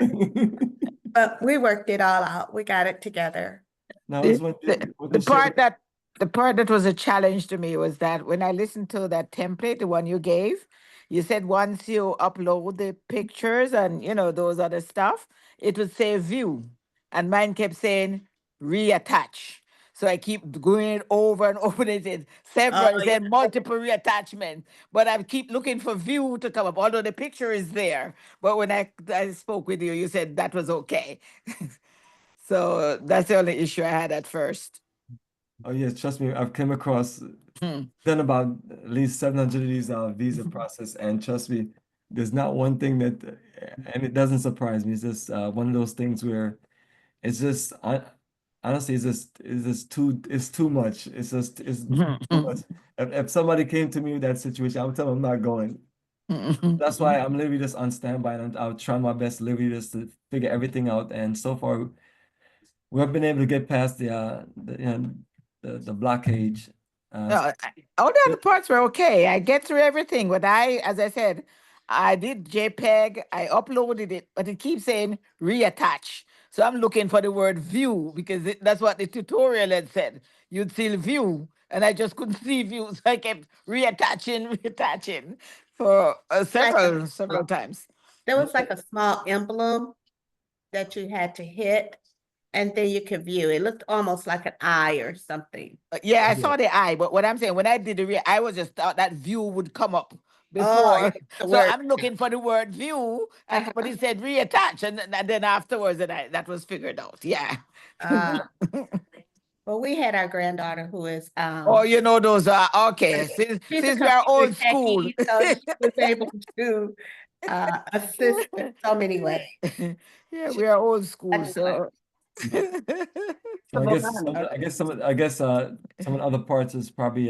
but we worked it all out. We got it together. Now, The, what the you shared. part that was a challenge to me was that when I listened to that template, the one you gave, you said once you upload the pictures and those other stuff, it would say view. And mine kept saying reattach. So I keep going it over and over. It said several, it said multiple reattachment. But I keep looking for view to come up, although the picture is there. But when I spoke with you, you said that was okay. So that's the only issue I had at first. Oh yes, trust me, I've come across Hmm. done about at least 700 of these visa process, and trust me, there's not one thing that, and it doesn't surprise me. It's just one of those things where it's just, honestly, it's too much. It's too much. If somebody came to me with that situation, I would tell them I'm not going. That's why I'm literally just on standby, and I'll try my best, literally just to figure everything out. And so far, we've been able to get past the blockage. No, all the other parts were okay. I get through everything, but as I said, I did JPEG, I uploaded it, but it keeps saying reattach. So I'm looking for the word view because that's what the tutorial had said. You'd see view, and I just couldn't see view, so I kept reattaching, reattaching for several times. There was like a small emblem that you had to hit, and then you could view. It looked almost like an eye or something. Yeah, I saw the eye, but what I'm saying, when I did I was just thought that view would come up Oh, yeah, before. the So word. I'm looking for the word view, but it said reattach, and then afterwards that was figured out. Yeah. Well, we had our granddaughter who is Oh, those are okay. she's a Since we are old computer school. techie, so she was able to assist in so many ways. Yeah, we are old school, so. So I guess some of the other parts is probably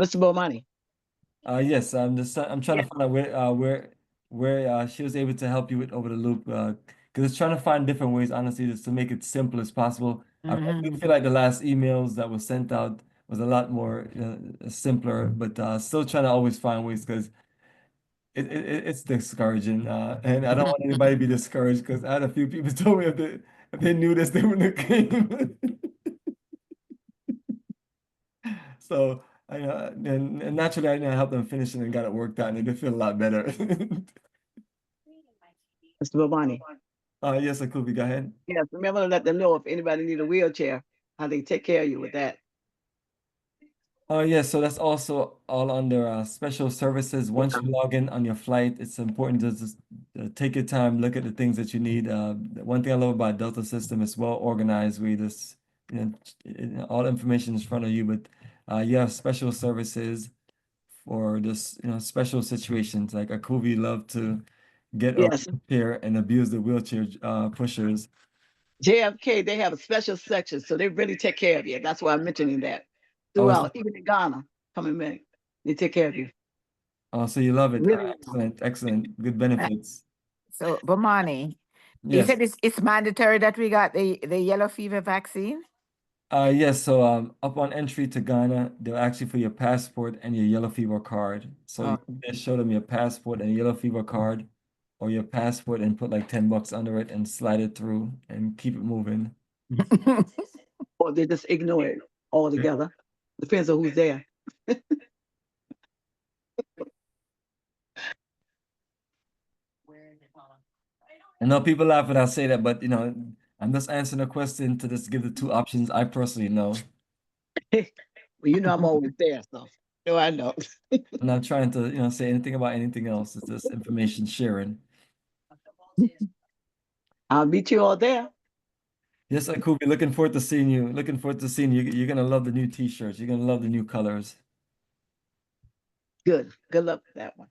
Mr. Bomani. yes, I'm trying to find out where she was able to help you with over the loop, because it's trying to find different ways, honestly, just to make it simple as possible. I do feel like the last emails that were sent out was a lot more simpler, but still trying to always find ways, because it's discouraging, and I don't want anybody to be discouraged, because I had a few people told me if they knew this, they wouldn't have came. So and naturally I helped them finish it and got it worked out, and they feel a lot better. Mr. Bomani. Yes, Akubi, go ahead. Yes, remember to let them know if anybody need a wheelchair, how they take care of you with that. Yes, so that's also all under special services. Once you log in on your flight, it's important to just take your time, look at the things that you need. The one thing I love about Delta system is well organized. We just, all the information is in front of you, but you have special services for this, special situations. Like Akubi love to get a Yes, wheelchair and abuse the wheelchair pushers. JFK, they have a special section, so they really take care of you. That's why I'm mentioning that. Oh, Throughout, even in Ghana, coming back, they take care of you. oh, so you love it. Really? Excellent, excellent. Good benefits. So, Bomani, you Yes. said it's mandatory that we got the yellow fever vaccine? Yes, so upon entry to Ghana, they'll ask you for your passport and your yellow fever card. So you Oh. just show them your passport and yellow fever card, or your passport and put like $10 under it and slide it through and keep it moving. Or they just ignore it altogether. Depends on who's there. I know people laugh when I say that, but I'm just answering a question to just give the two options I personally know. Well, I'm always there, so I know. I'm not trying to, say anything about anything else. It's just information sharing. I'll meet you all there. Yes, Akubi, looking forward to seeing you. Looking forward to seeing you. You're gonna love the new t-shirts. You're gonna love the new colors. Good. Good luck with that one.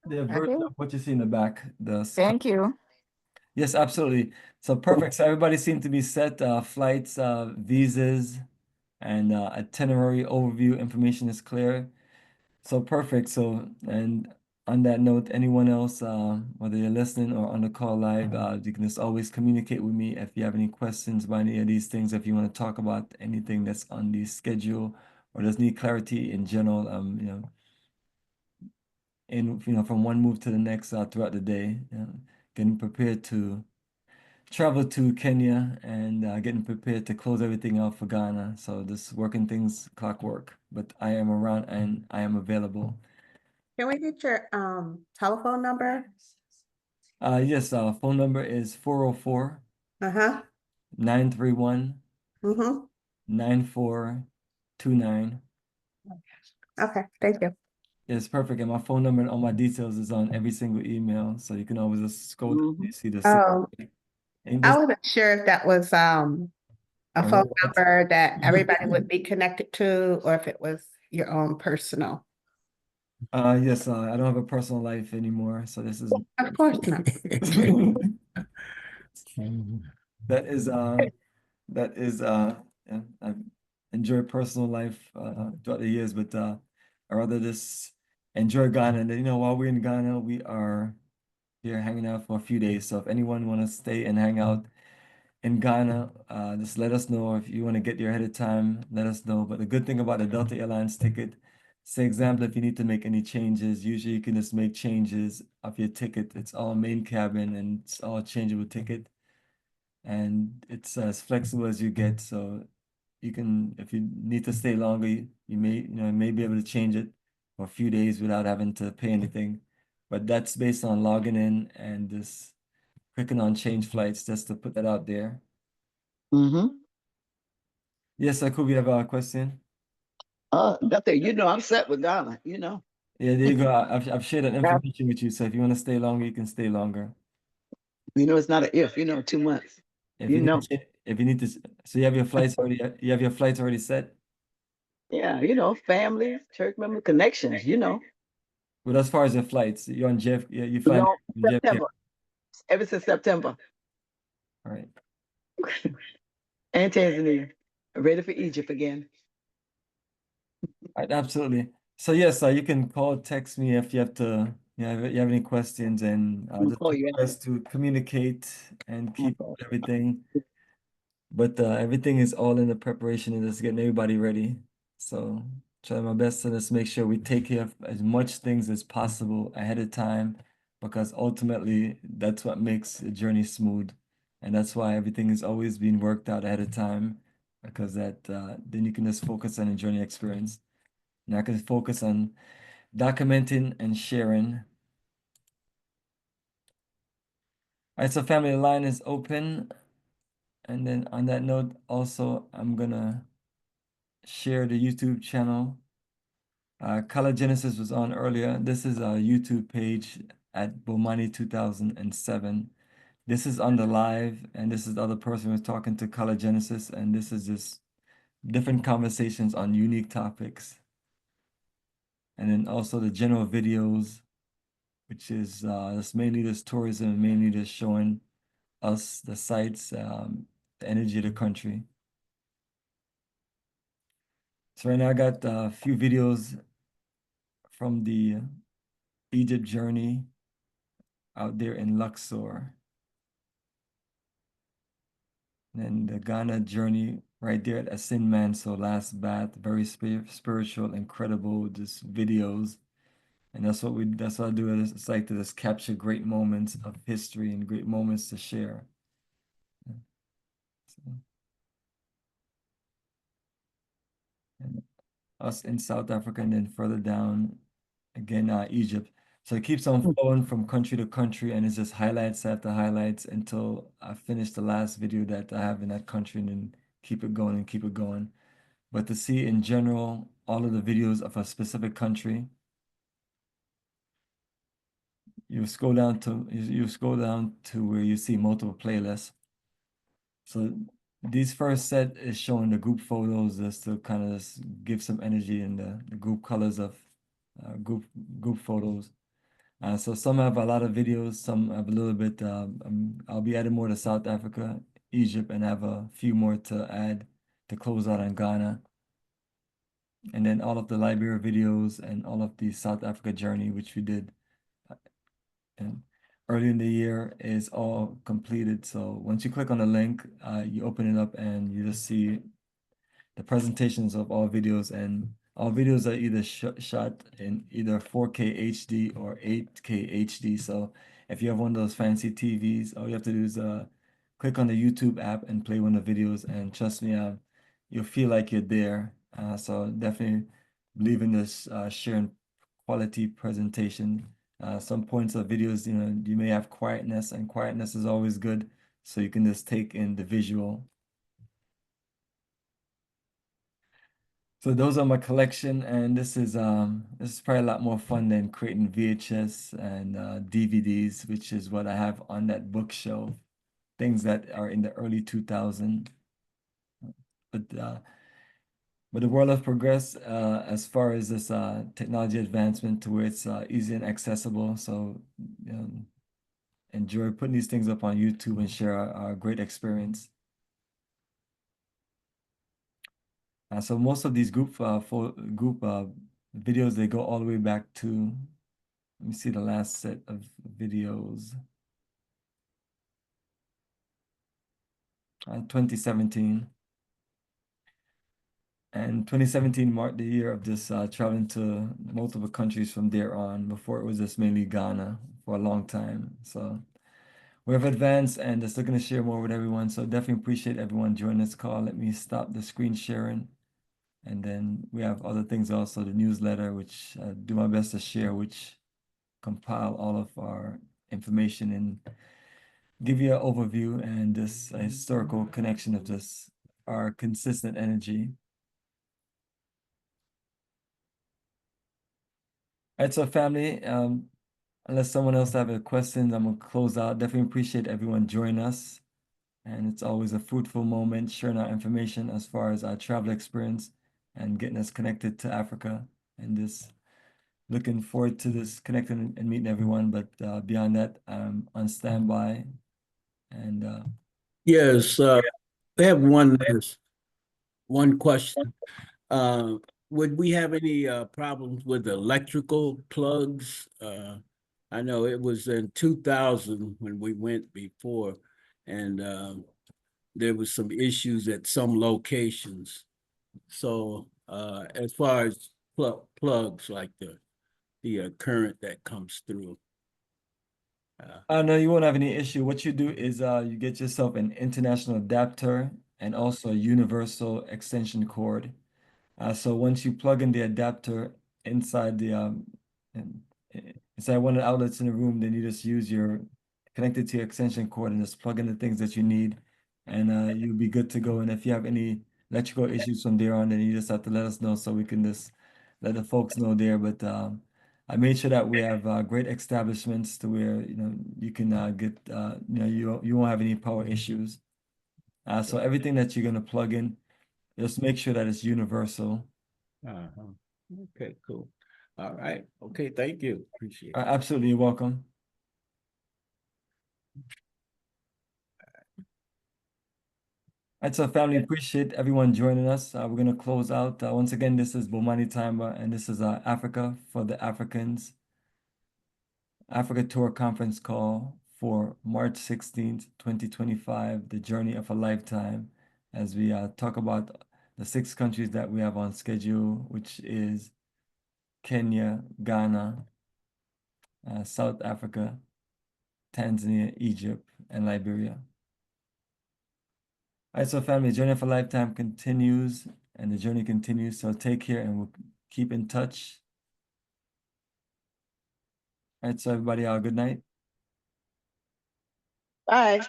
the Okay. version of what you see in the back. Thank you. Yes, absolutely. So perfect. So everybody seemed to be set. Flights, visas, and itinerary overview information is clear. So perfect. So, and on that note, anyone else, whether you're listening or on the call live, you can just always communicate with me if you have any questions about any of these things. If you want to talk about anything that's on the schedule or just need clarity in general, from one move to the next throughout the day, getting prepared to travel to Kenya and getting prepared to close everything out for Ghana. So just working things clockwork, but I am around and I am available. Can we get your telephone number? Yes, phone number is 404 Uh-huh. 931 Mm-hmm. 9429. Okay, thank you. It's perfect. And my phone number and all my details is on every single email. So you can always just scroll down and Mhm. see the Oh, and I just wasn't sure if that was a phone number that everybody would be connected to, or if it was your own personal. Yes, I don't have a personal life anymore. So this is Of course not. that is yeah, I've enjoyed personal life throughout the years, but I rather just enjoy Ghana. And then, while we're in Ghana, we are here hanging out for a few days. So if anyone want to stay and hang out in Ghana, just let us know. If you want to get there ahead of time, let us know. But the good thing about the Delta Airlines ticket, say example, if you need to make any changes, usually you can just make changes of your ticket. It's all main cabin and it's all changeable ticket. And it's as flexible as you get. So you can, if you need to stay longer, you may be able to change it for a few days without having to pay anything. But that's based on logging in and just clicking on change flights just to put that out there. Mhm. Yes, I could we have a question? Nothing. I'm set with Ghana. Yeah, there you go. I've shared that Yeah. information with you. So if you want to stay longer, you can stay longer. It's not an if. 2 months. If You you need know. to, if you need to, so you have your flights already set. Yeah. Family, church member connections. But as far as your flights, you're on Jeff, yeah, you flying No, on JFK. September. Ever since September. All right. And Tanzania. Ready for Egypt again. Right, absolutely. So yes, you can call, text me if you have to, you have any questions, and I'll just call do you my after. best to communicate and keep up Okay. with everything. But everything is all in the preparation and just getting everybody ready. So try my best to just make sure we take care of as much things as possible ahead of time, because ultimately that's what makes the journey smooth. And that's why everything is always being worked out ahead of time, because then you can just focus on the journey experience. And I can focus on documenting and sharing. All right, so family line is open. And then on that note, also, I'm gonna share the YouTube channel. Color Genesis was on earlier. This is our YouTube page at Bomani 2007. This is on the live, and this is the other person who's talking to Color Genesis, and this is just different conversations on unique topics. And then also the general videos, which is that's mainly just tourism, mainly just showing us the sights, the energy of the country. So right now I got a few videos from the Egypt journey out there in Luxor. And the Ghana journey right there at Asin Manso, last bath, very spiritual, incredible, just videos. And that's what I do. It's like to just capture great moments of history and great moments to share. So, and us in South Africa, and then further down, again, Egypt. So it keeps on flowing from country to country, and it's just highlights after highlights until I finish the last video that I have in that country, and then keep it going and keep it going. But to see in general all of the videos of a specific country, you scroll down to where you see multiple playlists. So these first set is showing the group photos just to kind of give some energy in the group colors of group photos. So some have a lot of videos, some have a little bit. I'll be adding more to South Africa, Egypt, and have a few more to add to close out on Ghana. And then all of the Liberia videos and all of the South Africa journey, which we did early in the year, is all completed. So once you click on the link, you open it up and you just see the presentations of all videos, and all videos are either shot in either 4K HD or 8K HD. So if you have one of those fancy TVs, all you have to do is click on the YouTube app and play one of the videos, and trust me, you'll feel like you're there. So definitely believe in this sharing quality presentation. Some points of videos, you may have quietness, and quietness is always good. So you can just take in the visual. So those are my collection, and this is probably a lot more fun than creating VHS and DVDs, which is what I have on that bookshelf. Things that are in the early 2000s. But the world has progressed as far as this technology advancement to where it's easy and accessible. So enjoy putting these things up on YouTube and share our great experience. So most of these group videos, they go all the way back to, let me see the last set of videos. 2017. And 2017 marked the year of this traveling to multiple countries from there on. Before it was just mainly Ghana for a long time. So we have advanced and just looking to share more with everyone. So definitely appreciate everyone joining this call. Let me stop the screen sharing. And then we have other things also, the newsletter, which I do my best to share, which compile all of our information and give you an overview and this historical connection of this, our consistent energy. All right, so family, unless someone else have a question, I'm gonna close out. Definitely appreciate everyone joining us. And it's always a fruitful moment sharing our information as far as our travel experience and getting us connected to Africa. And this looking forward to this connecting and meeting everyone. But beyond that, I'm on standby. And Yes, I have one question. Uh, would we have any problems with electrical plugs? I know it was in 2000 when we went before, and there was some issues at some locations. So as far as plugs, like the current that comes through. no, you won't have any issue. What you do is you get yourself an international adapter and also a universal extension cord. So once you plug in the adapter inside the in- inside one of the outlets in the room, then you just use your connected to your extension cord and just plug in the things that you need, and you'll be good to go. And if you have any electrical issues from there on, then you just have to let us know so we can just let the folks know there. But I made sure that we have great establishments to where you can get you won't have any power issues. So everything that you're gonna plug in, just make sure that it's universal. Uh-huh. Okay, cool. All right. Okay, thank you. Appreciate it. Absolutely, you're welcome. All right, so family, appreciate everyone joining us. We're gonna close out. Once again, this is Bomani Tamba, and this is Africa for the Africans, Africa Tour Conference Call for March 16th, 2025, the journey of a lifetime, as we talk about the 6 countries that we have on schedule, which is Kenya, Ghana, South Africa, Tanzania, Egypt, and Liberia. All right, so family, journey of a lifetime continues, and the journey continues. So take care, and we'll keep in touch. All right, so everybody, good night. Bye.